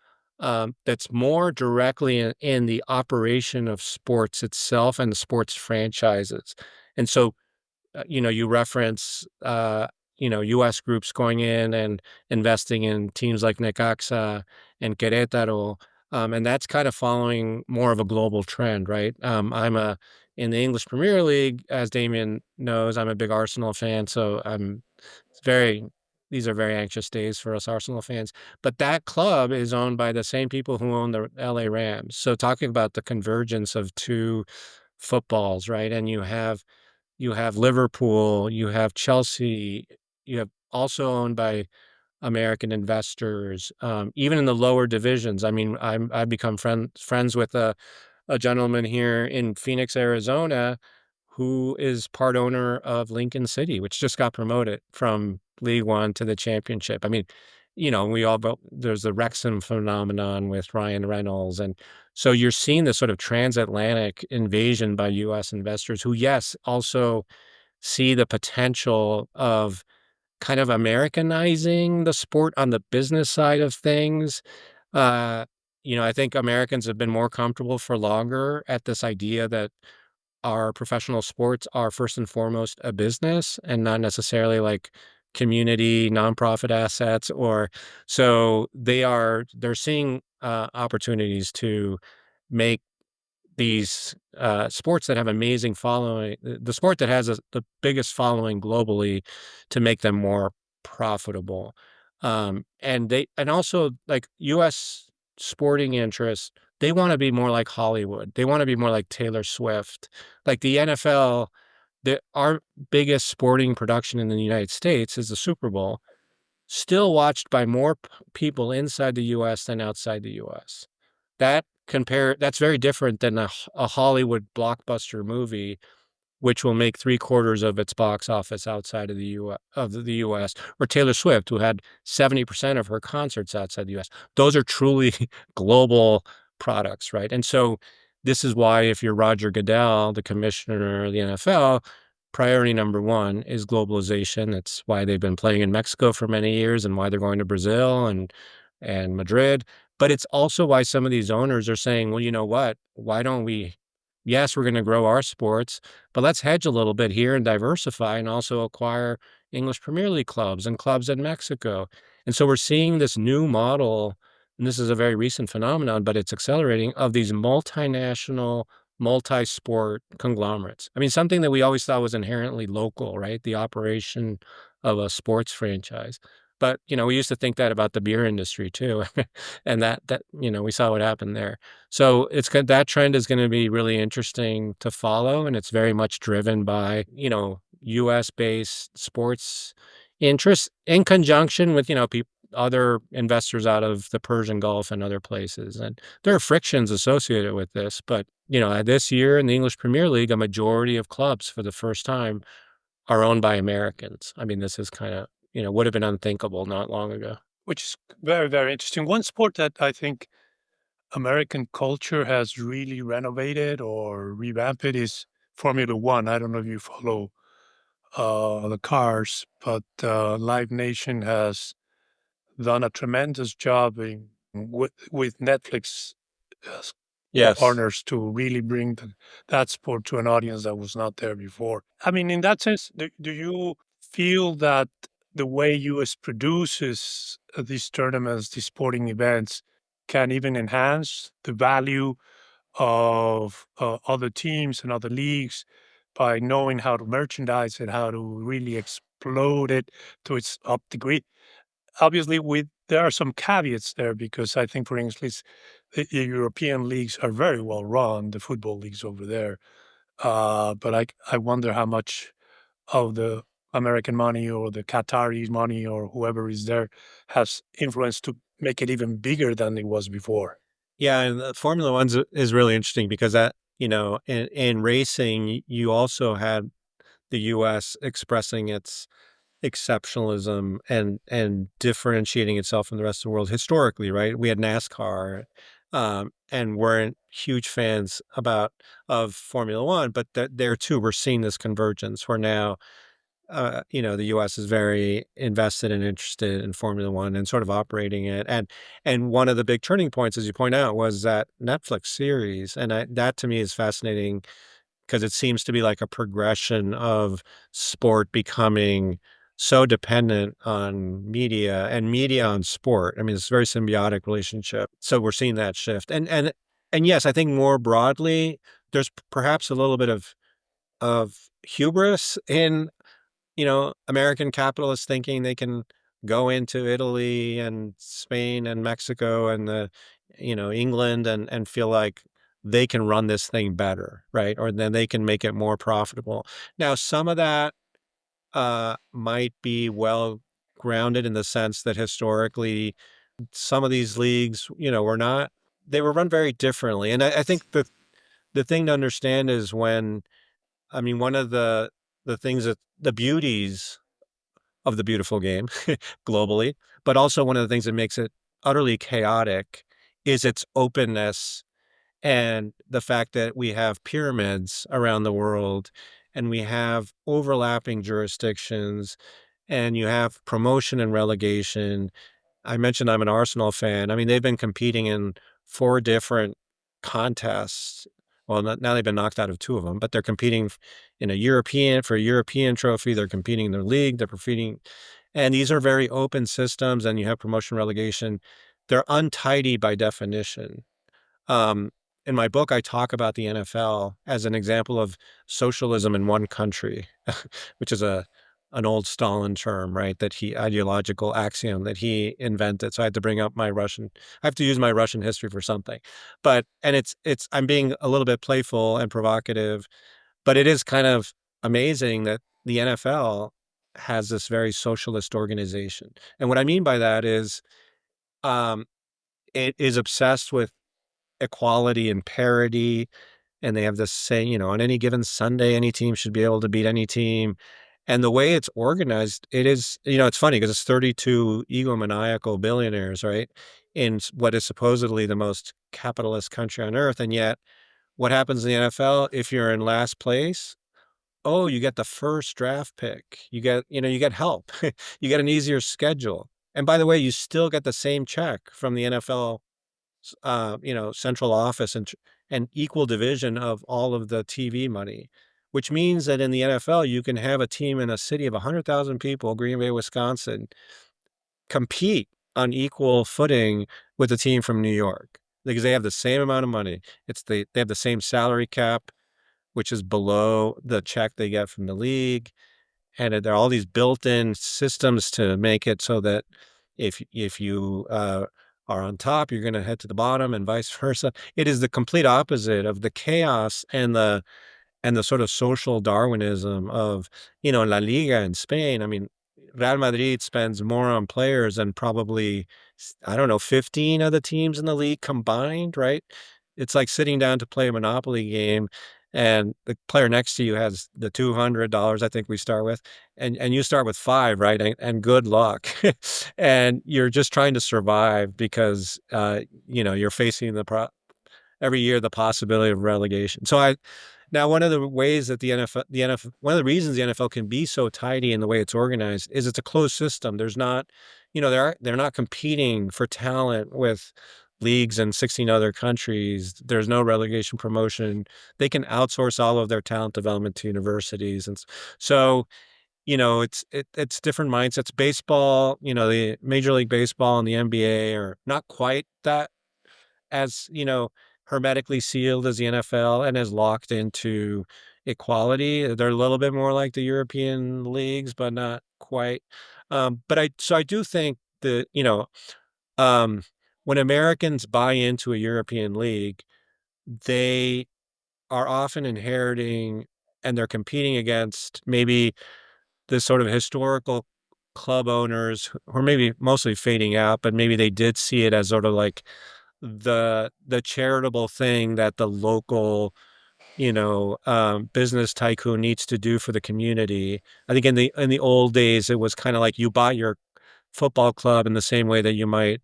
S3: that's more directly in the operation of sports itself and the sports franchises. And so, you reference, U.S. groups going in and investing in teams like Necaxa and Querétaro, and that's kind of following more of a global trend, right? In the English Premier League, as Damian knows, I'm a big Arsenal fan, so these are very anxious days for us Arsenal fans. But that club is owned by the same people who own the LA Rams. So talking about the convergence of two footballs, right? And you have Liverpool, you have Chelsea, you have also owned by American investors, even in the lower divisions. I mean, I've become friends with a gentleman here in Phoenix, Arizona, who is part owner of Lincoln City, which just got promoted from League One to the championship. I mean, there's the Wrexham phenomenon with Ryan Reynolds. And so you're seeing this sort of transatlantic invasion by U.S. investors who, yes, also see the potential of kind of Americanizing the sport on the business side of things. I think Americans have been more comfortable for longer at this idea that our professional sports are first and foremost a business and not necessarily like community nonprofit assets. They're seeing opportunities to make these sports that have amazing following, the sport that has the biggest following globally, to make them more profitable. And also like U.S. sporting interests, they want to be more like Hollywood. They want to be more like Taylor Swift. Like the NFL, our biggest sporting production in the United States is the Super Bowl, still watched by more people inside the U.S. than outside the U.S. That's very different than a Hollywood blockbuster movie, which will make 3/4 of its box office outside of the U.S., or Taylor Swift, who had 70% of her concerts outside the U.S. Those are truly global products, right? And so this is why, if you're Roger Goodell, the commissioner of the NFL, priority number one is globalization. It's why they've been playing in Mexico for many years and why they're going to Brazil and Madrid. But it's also why some of these owners are saying, well, you know what? Why don't we? Yes, we're going to grow our sports, but let's hedge a little bit here and diversify and also acquire English Premier League clubs and clubs in Mexico. And so we're seeing this new model and this is a very recent phenomenon, but it's accelerating, of these multinational, multi-sport conglomerates. I mean, something that we always thought was inherently local, right? The operation of a sports franchise. But, we used to think that about the beer industry too. And that, we saw what happened there. So that trend is going to be really interesting to follow. And it's very much driven by, US based sports interests in conjunction with, other investors out of the Persian Gulf and other places. And there are frictions associated with this, but this year in the English Premier League, a majority of clubs for the first time are owned by Americans. I mean, this is kind of, would have been unthinkable not long ago.
S1: Which is very, very interesting. One sport that I think American culture has really renovated or revamped it is Formula One. I don't know if you follow the cars, but Live Nation has done a tremendous job with Netflix as
S3: Yes.
S1: partners to really bring that sport to an audience that was not there before. I mean, in that sense, do you feel that the way US produces these tournaments, these sporting events, can even enhance the value of other teams and other leagues by knowing how to merchandise it, how to really explode it to its up degree? Obviously, there are some caveats there because I think, for instance, the European leagues are very well run, the football leagues over there. But I wonder how much of the American money or the Qatari money or whoever is there has influence to make it even bigger than it was before.
S3: Yeah, and Formula One is really interesting because that, in racing, you also had the U.S. expressing its exceptionalism and differentiating itself from the rest of the world historically, right? We had NASCAR, and weren't huge fans of Formula One, but there too, we're seeing this convergence where now, the U.S. is very invested and interested in Formula One and sort of operating it. And one of the big turning points, as you point out, was that Netflix series, and that to me is fascinating because it seems to be like a progression of sport becoming so dependent on media and media on sport. I mean, it's a very symbiotic relationship. So we're seeing that shift. And yes, I think more broadly, there's perhaps a little bit of hubris in, American capitalists thinking they can go into Italy and Spain and Mexico and England and feel like they can run this thing better, right? Or then they can make it more profitable. Now, some of that might be well grounded in the sense that historically some of these leagues, they were run very differently. And I think the thing to understand is one of the things that the beauties of the beautiful game globally, but also one of the things that makes it utterly chaotic is its openness and the fact that we have pyramids around the world and we have overlapping jurisdictions and you have promotion and relegation. I mentioned I'm an Arsenal fan. I mean, they've been competing in 4 different contests. Well, now they've been knocked out of 2 of them, but they're competing in for a European trophy. They're competing in their league. They're competing, and these are very open systems. And you have promotion relegation. They're untidy by definition. Um, in my book, I talk about the NFL as an example of socialism in one country, which is an old Stalin term, right? Ideological axiom that he invented. So I had to I have to use my Russian history for something. I'm being a little bit playful and provocative, but it is kind of amazing that the NFL has this very socialist organization. And what I mean by that is, um, it is obsessed with equality and parity. And they have this saying, on any given Sunday, any team should be able to beat any team. And the way it's organized, it is, it's funny because it's 32 egomaniacal billionaires, right? In what is supposedly the most capitalist country on earth. And yet what happens in the NFL, if you're in last place, oh, you get the first draft pick. You get help. You get an easier schedule. And by the way, you still get the same check from the NFL, central office and equal division of all of the TV money, which means that in the NFL, you can have a team in a city of 100,000 people, Green Bay, Wisconsin, compete on equal footing with a team from New York because they have the same amount of money. They have the same salary cap, which is below the check they get from the league. And there are all these built-in systems to make it so that if you are on top, you're going to head to the bottom, and vice versa. It is the complete opposite of the chaos and the sort of social Darwinism of, La Liga in Spain. I mean, Real Madrid spends more on players than probably, I don't know, 15 of the teams in the league combined, right? It's like sitting down to play a Monopoly game and the player next to you has the $200 I think we start with, and you start with five, right? And good luck. And you're just trying to survive because, you're facing every year the possibility of relegation. Now, one of the ways that one of the reasons the NFL can be so tidy in the way it's organized is it's a closed system. There's not, they're not competing for talent with leagues in 16 other countries. There's no relegation promotion. They can outsource all of their talent development to universities. And so, it's different mindsets. Baseball, the Major League Baseball and the NBA are not quite that as, hermetically sealed as the NFL and as locked into equality. They're a little bit more like the European leagues, but not quite. So I do think that, um, when Americans buy into a European league, they are often inheriting and they're competing against maybe this sort of historical club owners who are maybe mostly fading out, but maybe they did see it as sort of like the charitable thing that the local, business tycoon needs to do for the community. I think in the old days, it was kind of like you bought your football club in the same way that you might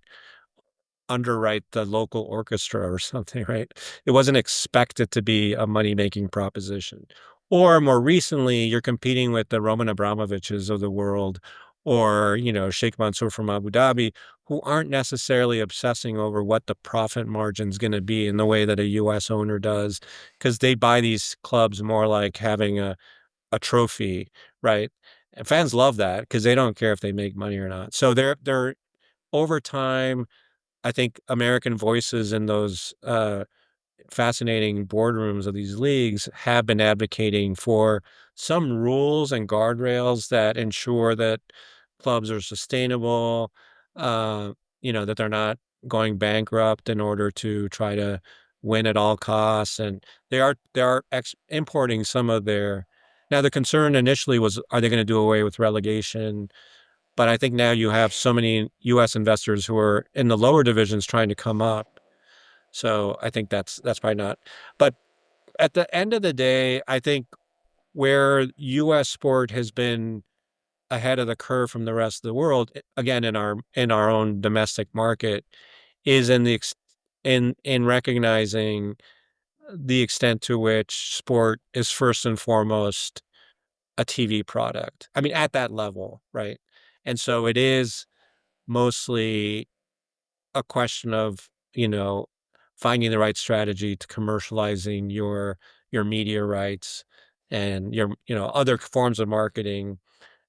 S3: underwrite the local orchestra or something, right? It wasn't expected to be a money-making proposition. Or more recently, you're competing with the Roman Abramoviches of the world or, Sheikh Mansour from Abu Dhabi, who aren't necessarily obsessing over what the profit margin's going to be in the way that a U.S. owner does, because they buy these clubs more like having a trophy, right? And fans love that because they don't care if they make money or not. So they're over time, I think American voices in those fascinating boardrooms of these leagues have been advocating for some rules and guardrails that ensure that clubs are sustainable, uh, that they're not going bankrupt in order to try to win at all costs. And they are importing some of their. Now, the concern initially was, are they going to do away with relegation? But I think now you have so many U.S. investors who are in the lower divisions trying to come up. So I think that's probably not. But at the end of the day, I think where U.S. sport has been ahead of the curve from the rest of the world, again in our own domestic market, is in recognizing the extent to which sport is first and foremost a TV product. I mean, at that level, right? And so it is mostly a question of, finding the right strategy to commercializing your media rights and your, other forms of marketing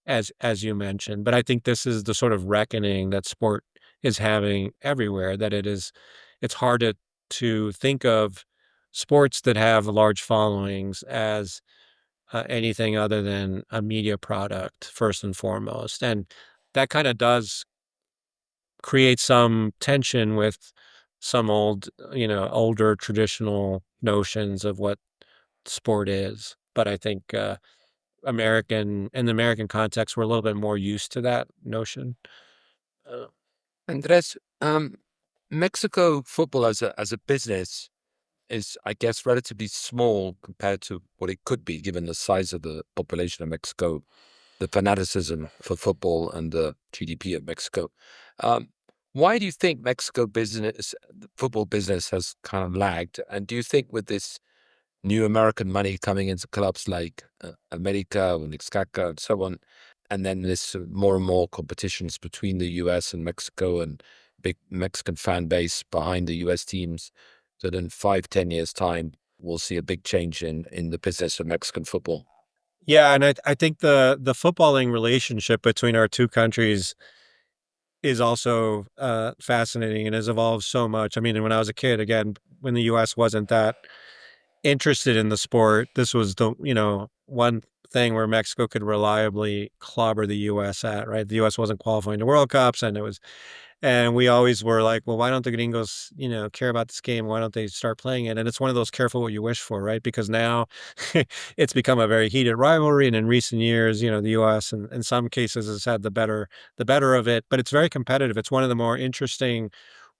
S3: as you mentioned. But I think this is the sort of reckoning that sport is having everywhere, that it's hard to think of sports that have large followings as anything other than a media product first and foremost. And that kind of does create some tension with some older traditional notions of what sport is. But I think in the American context, we're a little bit more used to that notion. Uh,
S2: Andres, Mexico football as a business is, I guess, relatively small compared to what it could be, given the size of the population of Mexico, the fanaticism for football, and the GDP of Mexico. Um, why do you think the football business has kind of lagged? And do you think with this new American money coming into clubs like America and Ixcaca and so on, and then this more and more competitions between the US and Mexico and big Mexican fan base behind the US teams, that in 5-10 years time, we'll see a big change in the business of Mexican football?
S3: yeah, and I think the footballing relationship between our two countries is also fascinating and has evolved so much. I mean, when I was a kid, again, when the U.S. wasn't that interested in the sport, this was the, one thing where Mexico could reliably clobber the U.S. at, right? The U.S. wasn't qualifying to World Cups, and we always were like, well, why don't the gringos, care about this game? Why don't they start playing it? And it's one of those careful what you wish for, right? Because now it's become a very heated rivalry. And in recent years, the U.S. in some cases has had the better of it, but it's very competitive. It's one of the more interesting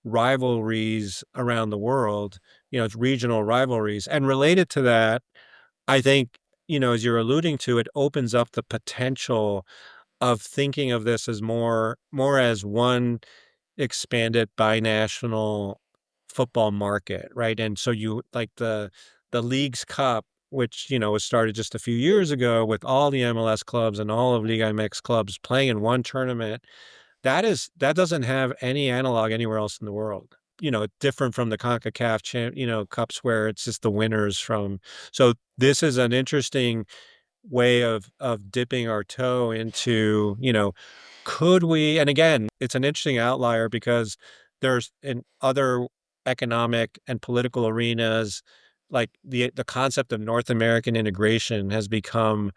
S3: rivalries around the world. It's regional rivalries. And related to that, I think, as you're alluding to, it opens up the potential of thinking of this as more as one expanded binational football market, right? And so you like the Leagues Cup, which was started just a few years ago with all the MLS clubs and all of Liga MX clubs playing in one tournament. That doesn't have any analog anywhere else in the world. Different from the CONCACAF cups where it's just the winners from. So this is an interesting way of dipping our toe into, could we, and again, it's an interesting outlier because there's in other economic and political arenas, like the concept of North American integration has become,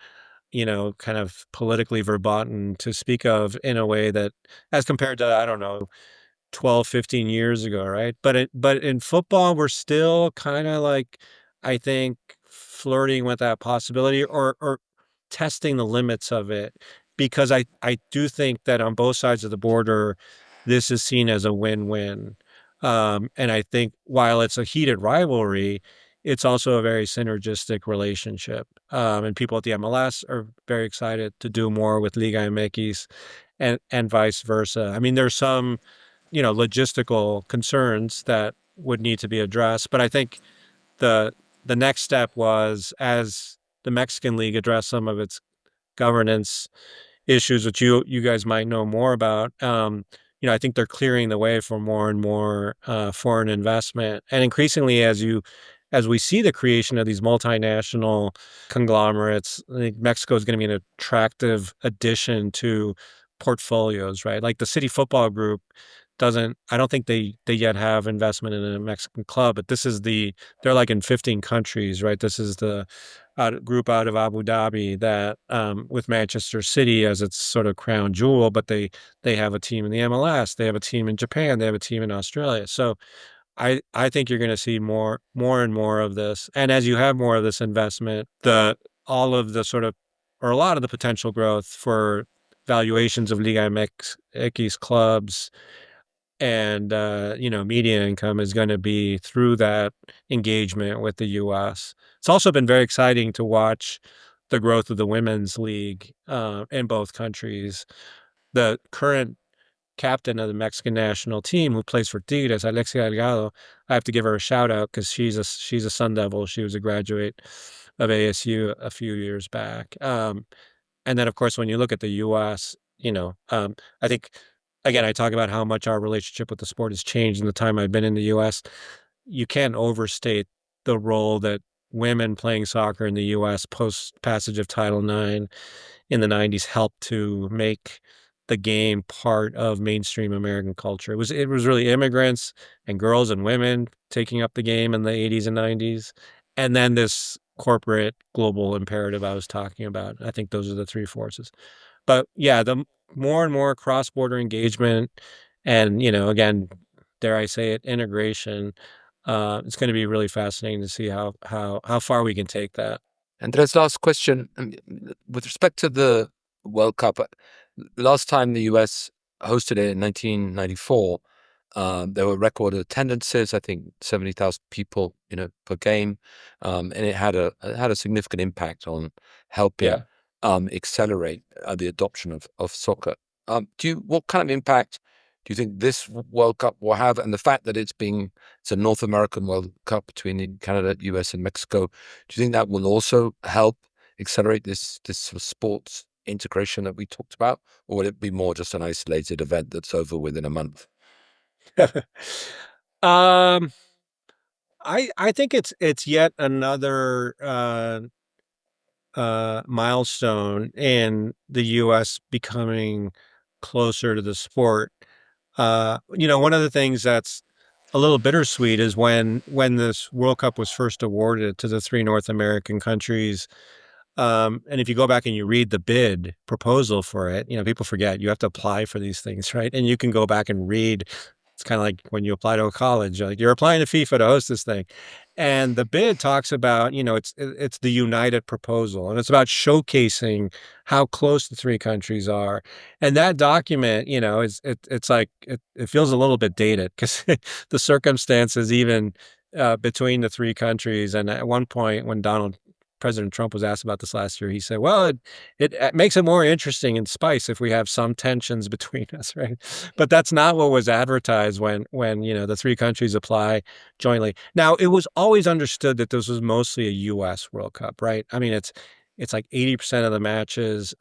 S3: kind of politically verboten to speak of in a way that, as compared to, I don't know, 12, 15 years ago, right? But in football, we're still kind of like, I think, flirting with that possibility or testing the limits of it, because I do think that on both sides of the border, this is seen as a win-win. And I think while it's a heated rivalry, it's also a very synergistic relationship. And people at the MLS are very excited to do more with Liga MX and vice versa. I mean, there's some logistical concerns that would need to be addressed. But I think the next step was, as the Mexican League addressed some of its governance issues, which you guys might know more about. I think they're clearing the way for more and more foreign investment, and increasingly, as we see the creation of these multinational conglomerates, I think Mexico is going to be an attractive addition to portfolios, right? Like the City Football Group I don't think they yet have investment in a Mexican club, but they're like in 15 countries, right? This is the group out of Abu Dhabi that, with Manchester City as its sort of crown jewel, but they have a team in the MLS, they have a team in Japan, they have a team in Australia. So I think you're going to see more and more of this. And as you have more of this investment, all of the sort of, or a lot of the potential growth for valuations of Liga MX clubs and media income is going to be through that engagement with the U.S. It's also been very exciting to watch the growth of the women's league in both countries. The current captain of the Mexican national team, who plays for Tigres, Alexia Delgado, I have to give her a shout out because she's a Sun Devil. She was a graduate of ASU a few years back. And then, of course, when you look at the U.S., I think, again, I talk about how much our relationship with the sport has changed in the time I've been in the U.S. You can't overstate the role that women playing soccer in the U.S. post passage of Title IX in the 90s helped to make the game part of mainstream American culture. It was really immigrants and girls and women taking up the game in the 80s and 90s. And then this corporate global imperative I was talking about. I think those are the three forces. But yeah, the more and more cross-border engagement and, again, dare I say it, integration, it's going to be really fascinating to see how far we can take that.
S2: Andres, last question. With respect to the World Cup, last time the US hosted it in 1994, there were record attendances, I think 70,000 people, per game. And it had a significant impact on helping accelerate the adoption of soccer. What kind of impact do you think this World Cup will have? And the fact that it's a North American World Cup between Canada, US, and Mexico, do you think that will also help accelerate this sort of sports integration that we talked about? Or would it be more just an isolated event that's over within a month?
S3: I think it's yet another milestone in the U.S. becoming closer to the sport. One of the things that's a little bittersweet is when this World Cup was first awarded to the three North American countries. And if you go back and you read the bid proposal for it, people forget you have to apply for these things, right? And you can go back and read. It's kind of like when you apply to a college, like you're applying to FIFA to host this thing. And the bid talks about, it's the united proposal, and it's about showcasing how close the three countries are. And that document, it's like it feels a little bit dated because the circumstances even between the three countries. And at one point, when President Trump was asked about this last year, he said, well, it makes it more interesting and spice if we have some tensions between us, right? But that's not what was advertised when the three countries apply jointly. Now, it was always understood that this was mostly a U.S. World Cup, right? I mean, it's like 80% of the matches.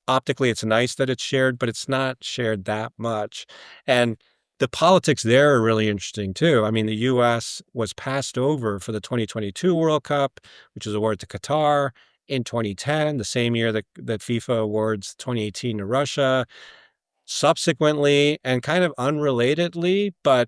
S3: Optically, it's nice that it's shared, but it's not shared that much. And the politics there are really interesting too. I mean, the U.S. was passed over for the 2022 World Cup, which was awarded to Qatar, in 2010, the same year that FIFA awards 2018 to Russia. Subsequently, and kind of unrelatedly, but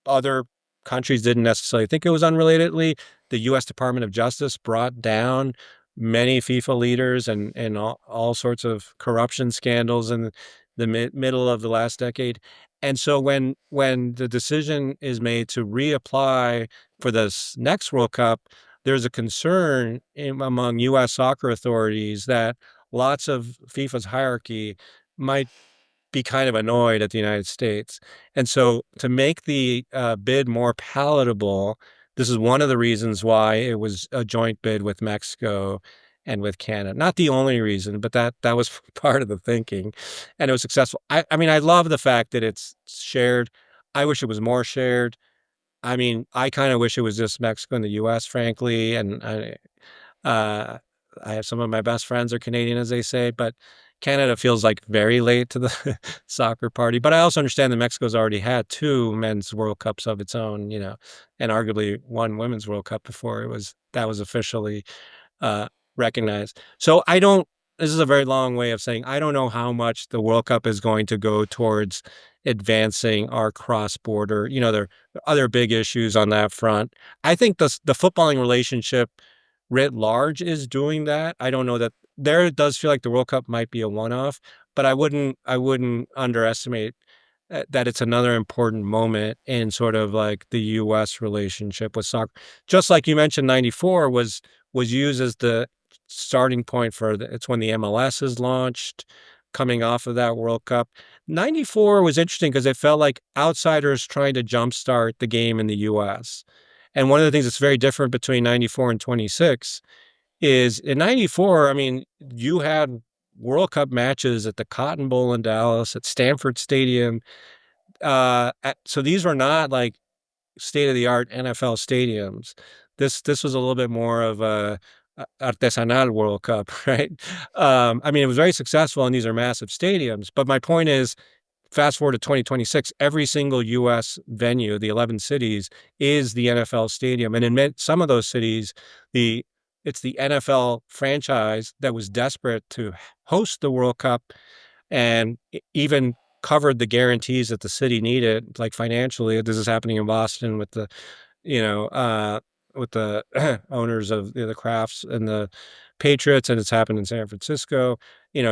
S3: other countries didn't necessarily think it was unrelatedly, the U.S. Department of Justice brought down many FIFA leaders and all sorts of corruption scandals in the middle of the last decade. And so when the decision is made to reapply for this next World Cup, there's a concern among U.S. soccer authorities that lots of FIFA's hierarchy might be kind of annoyed at the United States. And so to make the bid more palatable, this is one of the reasons why it was a joint bid with Mexico and with Canada. Not the only reason, but that was part of the thinking. And it was successful. I mean, I love the fact that it's shared. I wish it was more shared. I mean, I kind of wish it was just Mexico and the U.S., frankly. And uh, I have some of my best friends are Canadian, as they say, but Canada feels like very late to the soccer party. But I also understand that Mexico's already had two men's World Cups of its own, and arguably one women's World Cup before that was officially uh, recognized. So this is a very long way of saying, I don't know how much the World Cup is going to go towards advancing our cross-border, there are other big issues on that front. I think the footballing relationship writ large is doing that. I don't know that there. It does feel like the World Cup might be a one-off, but I wouldn't underestimate that it's another important moment in sort of like the U.S. relationship with soccer. Just like you mentioned, 94 was used as the starting point for it's when the MLS is launched, coming off of that World Cup. 94 was interesting because it felt like outsiders trying to jumpstart the game in the U.S. And one of the things that's very different between 94 and 26 is in 94, I mean, you had World Cup matches at the Cotton Bowl in Dallas, at Stanford Stadium. So these were not like state-of-the-art NFL stadiums. This was a little bit more of a artesanal World Cup, right? I mean, it was very successful, and these are massive stadiums. But my point is, fast forward to 2026, every single U.S. venue, the 11 cities, is the NFL stadium. And in some of those cities, it's the NFL franchise that was desperate to host the World Cup and even covered the guarantees that the city needed, like financially. This is happening in Boston with the, with the owners of the Crafts and the Patriots, and it's happened in San Francisco.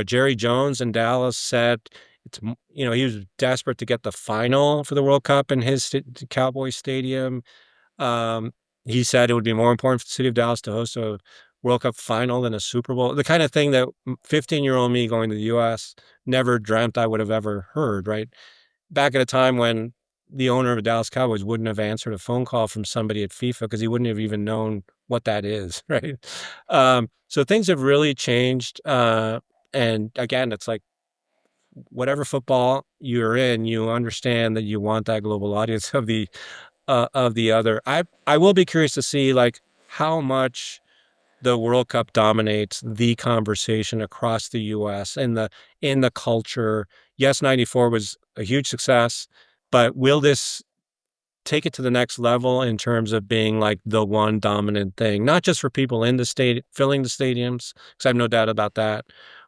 S3: Jerry Jones in Dallas said he was desperate to get the final for the World Cup in his Cowboys stadium. He said it would be more important for the city of Dallas to host a World Cup final than a Super Bowl. The kind of thing that 15-year-old me going to the U.S. never dreamt I would have ever heard, right? Back at a time when the owner of the Dallas Cowboys wouldn't have answered a phone call from somebody at FIFA because he wouldn't have even known what that is, right? So things have really changed. And again, it's like, whatever football you're in, you understand that you want that global audience of the other. I will be curious to see like how much the World Cup dominates the conversation across the U.S. and in the culture. Yes, 94 was a huge success, but will this take it to the next level in terms of being like the one dominant thing, not just for people in the state filling the stadiums, because I have no doubt about that,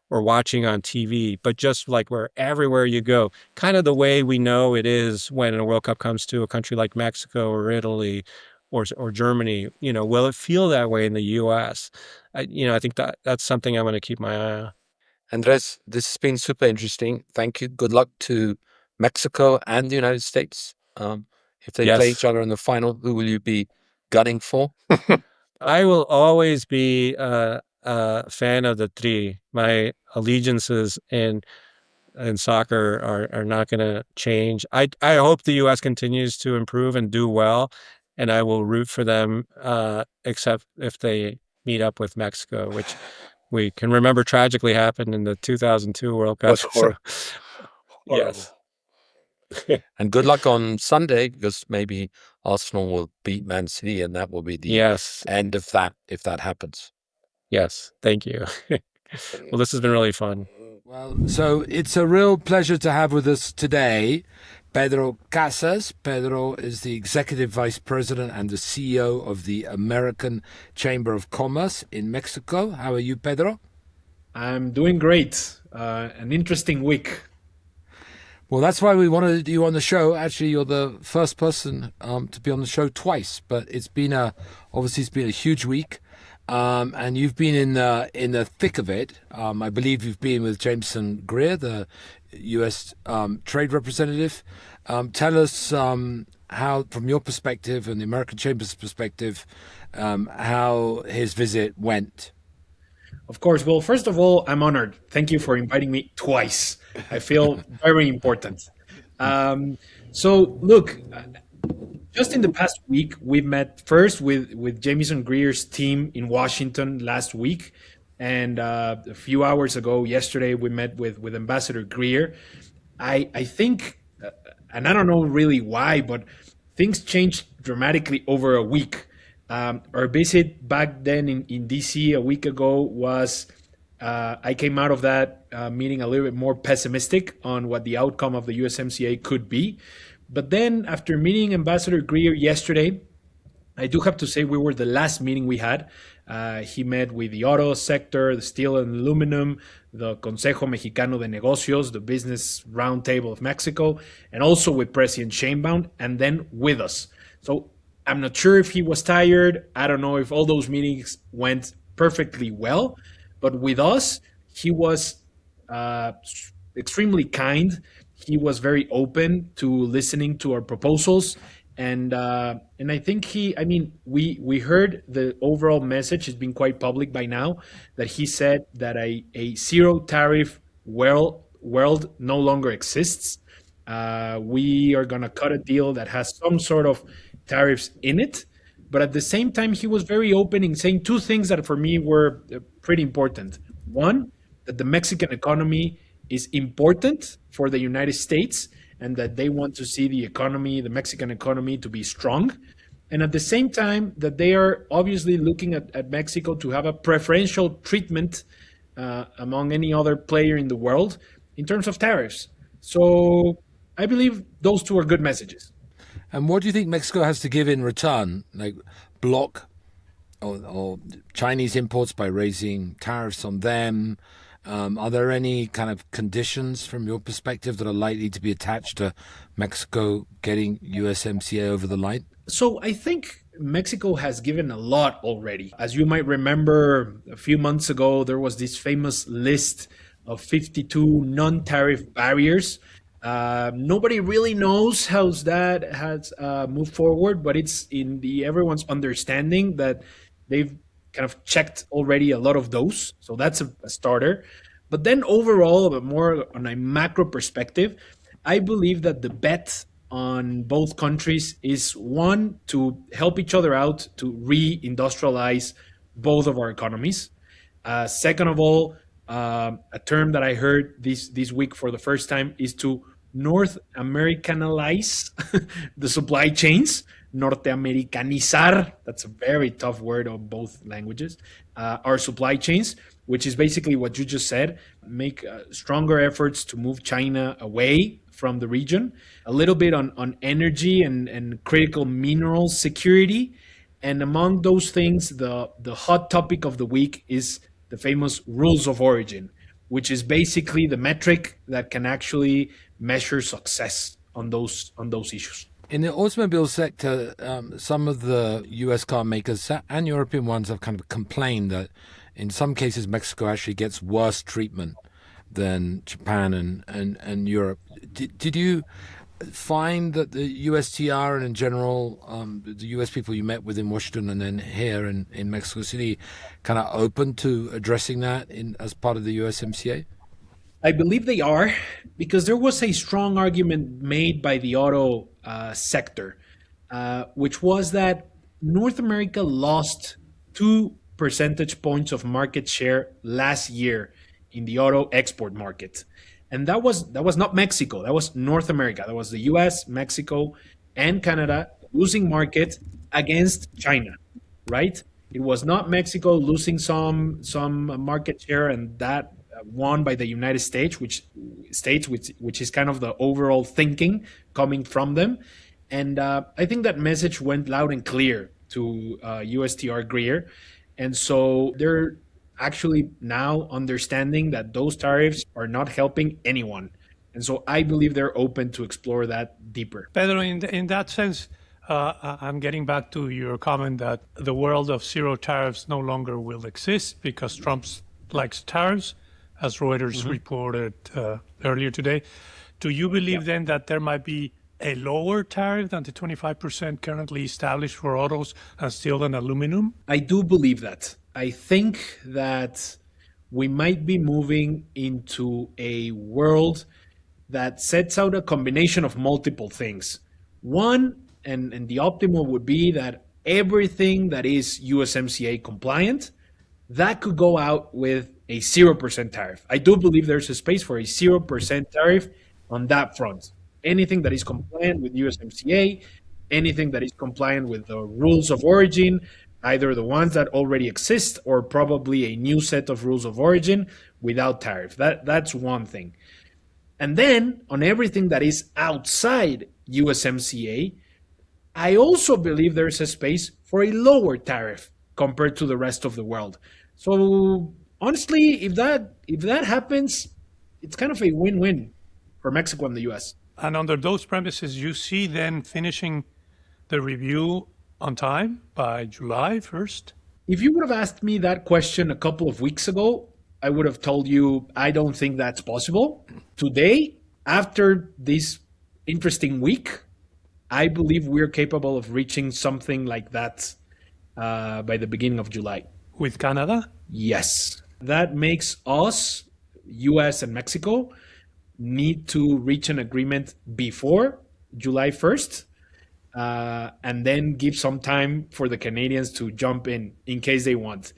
S3: or watching on TV, but just like where everywhere you go, kind of the way we know it is when a World Cup comes to a country like Mexico or Italy or Germany. Will it feel that way in the U.S.? I think that's something I'm going to keep my eye on.
S2: Andres, this has been super interesting. Thank you. Good luck to Mexico and the United States. If they play each
S3: Yes.
S2: other in the final, who will you be gunning for?
S3: I will always be a fan of the Tri. My allegiances in soccer are not going to change. I hope the U.S. continues to improve and do well, and I will root for them, except if they meet up with Mexico, which we can remember tragically happened in the 2002 World Cup.
S2: Was horrible.
S3: Yes.
S2: And good luck on Sunday, because maybe Arsenal will beat Man City, and that will be the
S3: Yes.
S2: end of that if that happens.
S3: Yes. Thank you. Well, this has been really fun.
S2: Well, so it's a real pleasure to have with us today Pedro Casas. Pedro is the Executive Vice President and the CEO of the American Chamber of Commerce in Mexico. How are you, Pedro?
S4: I'm doing great. An interesting week.
S2: Well, that's why we wanted you on the show. Actually, you're the first person to be on the show twice, but it's been obviously it's been a huge week. And you've been in the thick of it. I believe you've been with Jameson Greer, the U.S. trade representative. Tell us how, from your perspective and the American Chamber's perspective, how his visit went.
S4: Of course. Well, first of all, I'm honored. Thank you for inviting me twice. I feel very important. So, look, just in the past week, we met first with Jameson Greer's team in Washington last week. And a few hours ago, yesterday, we met with Ambassador Greer. I think, and I don't know really why, but things changed dramatically over a week. Our visit back then in DC a week ago was, I came out of that meeting a little bit more pessimistic on what the outcome of the USMCA could be. But then after meeting Ambassador Greer yesterday, I do have to say we were the last meeting we had. He met with the auto sector, the steel and aluminum, the Consejo Mexicano de Negocios, the business roundtable of Mexico, and also with President Sheinbaum, and then with us. So I'm not sure if he was tired. I don't know if all those meetings went perfectly well, but with us, he was extremely kind. He was very open to listening to our proposals. And I think we heard the overall message. It's been quite public by now that he said that a zero tariff world no longer exists. We are going to cut a deal that has some sort of tariffs in it. But at the same time, he was very open in saying two things that for me were pretty important. One, that the Mexican economy is important for the United States and that they want to see the Mexican economy to be strong. And at the same time, that they are obviously looking at Mexico to have a preferential treatment among any other player in the world in terms of tariffs. So I believe those two are good messages.
S2: And what do you think Mexico has to give in return? Like block or Chinese imports by raising tariffs on them? Are there any kind of conditions from your perspective that are likely to be attached to Mexico getting USMCA over the line?
S4: So I think Mexico has given a lot already. As you might remember, a few months ago, there was this famous list of 52 non-tariff barriers. Nobody really knows how that has moved forward, but it's in everyone's understanding that they've kind of checked already a lot of those. So that's a starter. But then overall, but more on a macro perspective, I believe that the bet on both countries is one, to help each other out to re-industrialize both of our economies. Second of all, a term that I heard this week for the first time is to North Americanize the supply chains, Norteamericanizar, that's a very tough word on both languages, our supply chains, which is basically what you just said, make stronger efforts to move China away from the region, a little bit on energy and critical mineral security. And among those things, the hot topic of the week is the famous rules of origin. which is basically the metric that can actually measure success on those issues.
S2: In the automobile sector, some of the U.S. car makers and European ones have kind of complained that in some cases Mexico actually gets worse treatment than Japan and Europe. Did you find that the USTR and in general the U.S. people you met with in Washington and then here in Mexico City kind of open to addressing that as part of the USMCA?
S4: I believe they are, because there was a strong argument made by the auto sector, which was that North America lost 2 percentage points of market share last year in the auto export market. And that was not Mexico, that was North America. That was the US, Mexico, and Canada losing market against China, right? It was not Mexico losing some market share and that won by the United States, which is kind of the overall thinking coming from them. And I think that message went loud and clear to USTR Greer. And so they're actually now understanding that those tariffs are not helping anyone. And so I believe they're open to explore that deeper.
S1: Pedro, in that sense, I'm getting back to your comment that the world of zero tariffs no longer will exist because Trump likes tariffs, as Reuters reported earlier today. Do you believe then that there might be a lower tariff than the 25% currently established for autos and steel and aluminum?
S4: I do believe that. I think that we might be moving into a world that sets out a combination of multiple things. One, and the optimal would be that everything that is USMCA compliant, that could go out with a 0% tariff. I do believe there's a space for a 0% tariff on that front. Anything that is compliant with USMCA, anything that is compliant with the rules of origin, either the ones that already exist or probably a new set of rules of origin without tariff. That's one thing. And then on everything that is outside USMCA, I also believe there's a space for a lower tariff compared to the rest of the world. So honestly, if that happens, it's kind of a win-win for Mexico and the US.
S1: And under those premises, you see then finishing the review on time by July 1st?
S4: If you would have asked me that question a couple of weeks ago, I would have told you I don't think that's possible. Today, after this interesting week, I believe we're capable of reaching something like that by the beginning of July.
S1: With Canada?
S4: Yes. That makes us, US and Mexico, need to reach an agreement before July 1st. And then give some time for the Canadians to jump in case they want.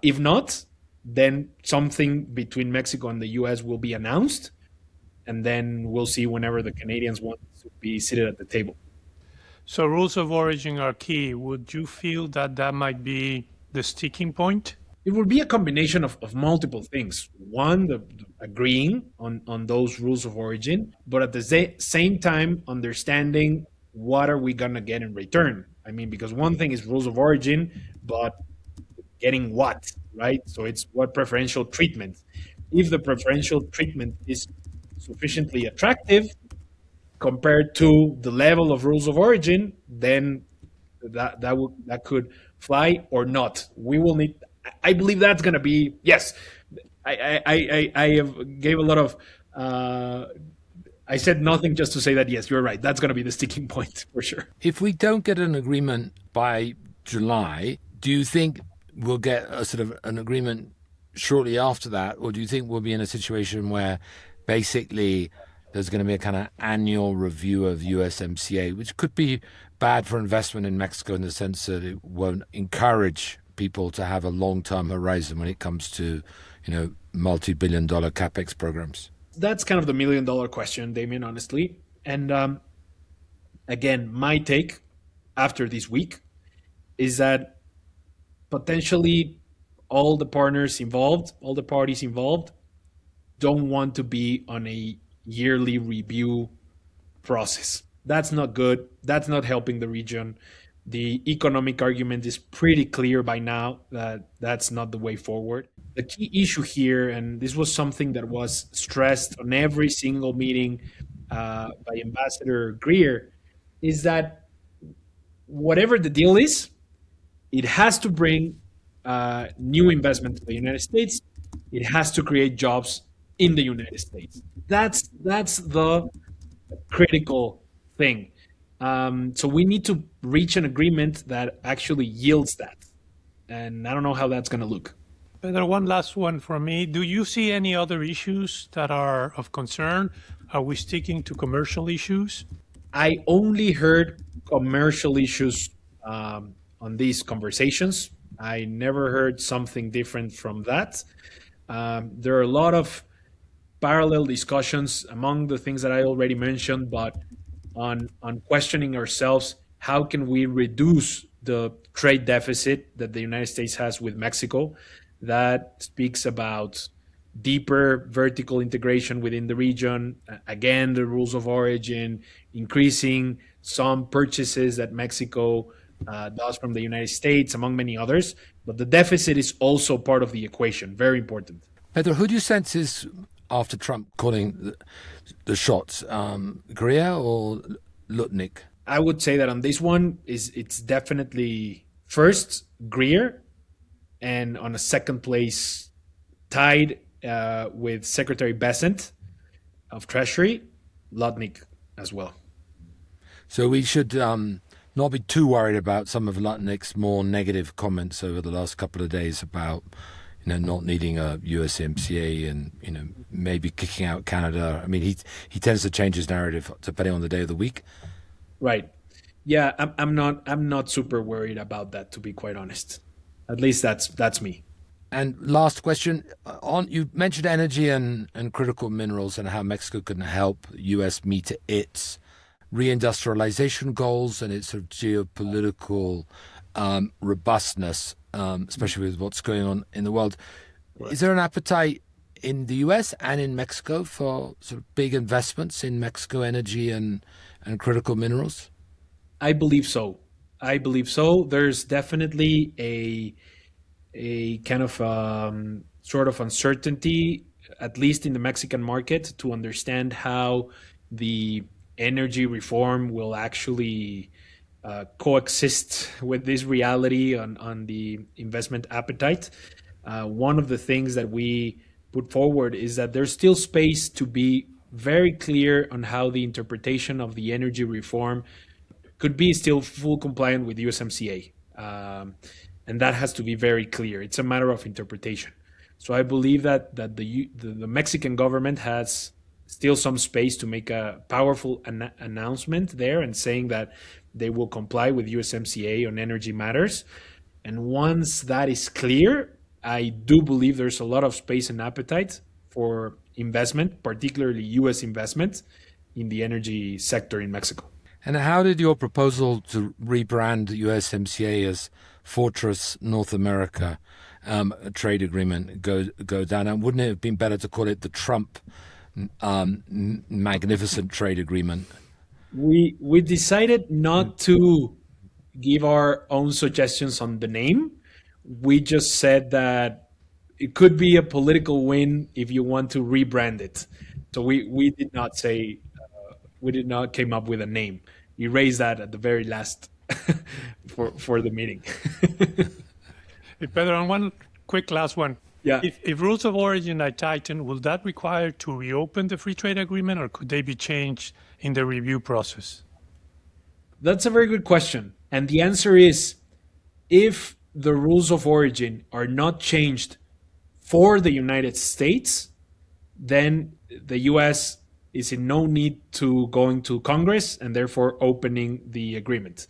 S4: If not, then something between Mexico and the US will be announced, and then we'll see whenever the Canadians want to be seated at the table.
S1: So rules of origin are key. Would you feel that might be the sticking point?
S4: It would be a combination of multiple things. One, the agreeing on those rules of origin, but at the same time, understanding what are we going to get in return? I mean, because one thing is rules of origin, but getting what, right? So it's what preferential treatment. If the preferential treatment is sufficiently attractive compared to the level of rules of origin, then that could fly or not. We will need, I believe that's going to be, yes, I have gave a lot of, I said nothing just to say that, yes, you're right. That's going to be the sticking point for sure.
S2: If we don't get an agreement by July, do you think we'll get a sort of an agreement shortly after that? Or do you think we'll be in a situation where basically there's going to be a kind of annual review of USMCA, which could be bad for investment in Mexico in the sense that it won't encourage people to have a long-term horizon when it comes to, multi-billion-dollar capex programs?
S4: That's kind of the million-dollar question, Damian, honestly. And again, my take after this week is that potentially all the partners involved, all the parties involved, don't want to be on a yearly review process. That's not good. That's not helping the region. The economic argument is pretty clear by now that that's not the way forward. The key issue here, and this was something that was stressed on every single meeting by Ambassador Greer, is that whatever the deal is, it has to bring new investment to the United States. It has to create jobs in the United States. That's the critical thing. So we need to reach an agreement that actually yields that. And I don't know how that's going to look.
S1: Pedro, one last one from me. Do you see any other issues that are of concern? Are we sticking to commercial issues?
S4: I only heard commercial issues on these conversations. I never heard something different from that. There are a lot of parallel discussions among the things that I already mentioned, but on questioning ourselves, how can we reduce the trade deficit that the United States has with Mexico? That speaks about deeper vertical integration within the region. Again, the rules of origin, increasing some purchases that Mexico does from the United States, among many others. But the deficit is also part of the equation. Very important.
S2: Pedro, who do you sense is, after Trump calling the shots, Greer or Lutnick?
S4: I would say that on this one, it's definitely first Greer, and on a second place, tied with Secretary Bessent of Treasury, Lutnick as well.
S2: So we should not be too worried about some of Lutnick's more negative comments over the last couple of days about, not needing a USMCA and, maybe kicking out Canada. I mean, he tends to change his narrative depending on the day of the week.
S4: Right. Yeah, I'm not super worried about that, to be quite honest. At least that's me.
S2: And last question, you mentioned energy and critical minerals and how Mexico can help the U.S. meet its reindustrialization goals and its sort of geopolitical robustness, especially with what's going on in the world. Right. Is there an appetite in the U.S. and in Mexico for sort of big investments in Mexico energy and critical minerals?
S4: I believe so. There's definitely a kind of sort of uncertainty, at least in the Mexican market, to understand how the energy reform will actually coexist with this reality on the investment appetite. One of the things that we put forward is that there's still space to be very clear on how the interpretation of the energy reform could be still full compliant with USMCA. And that has to be very clear. It's a matter of interpretation. So I believe that the Mexican government has still some space to make a powerful announcement there and saying that they will comply with USMCA on energy matters. And once that is clear, I do believe there's a lot of space and appetite for investment, particularly U.S. investment in the energy sector in Mexico.
S2: And how did your proposal to rebrand USMCA as Fortress North America, a trade agreement, go down? And wouldn't it have been better to call it the Trump Magnificent Trade Agreement?
S4: We decided not to give our own suggestions on the name. We just said that it could be a political win if you want to rebrand it. So we did not say, we did not came up with a name. We raised that at the very last for the meeting.
S1: Hey, Pedro, and one quick last one.
S4: Yeah.
S1: If rules of origin are tightened, will that require to reopen the free trade agreement, or could they be changed in the review process?
S4: That's a very good question. And the answer is, if the rules of origin are not changed for the United States, then the U.S. is in no need to going to Congress and therefore opening the agreement.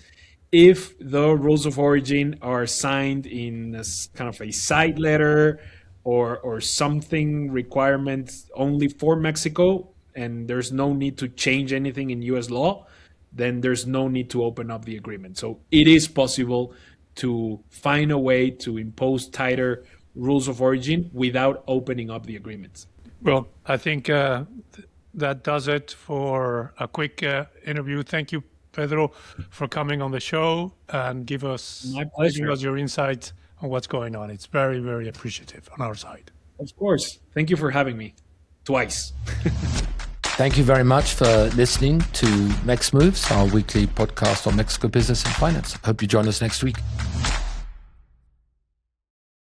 S4: If the rules of origin are signed in a kind of a side letter or something requirement only for Mexico, and there's no need to change anything in U.S. law, then there's no need to open up the agreement. So it is possible to find a way to impose tighter rules of origin without opening up the agreement.
S1: Well, I think that does it for a quick interview. Thank you, Pedro, for coming on the show and giving us your insight on what's going on. It's very, very appreciative on our side.
S4: Of course. Thank you for having me twice.
S2: Thank you very much for listening to Mex Moves, our weekly podcast on Mexico business and finance. Hope you join us next week.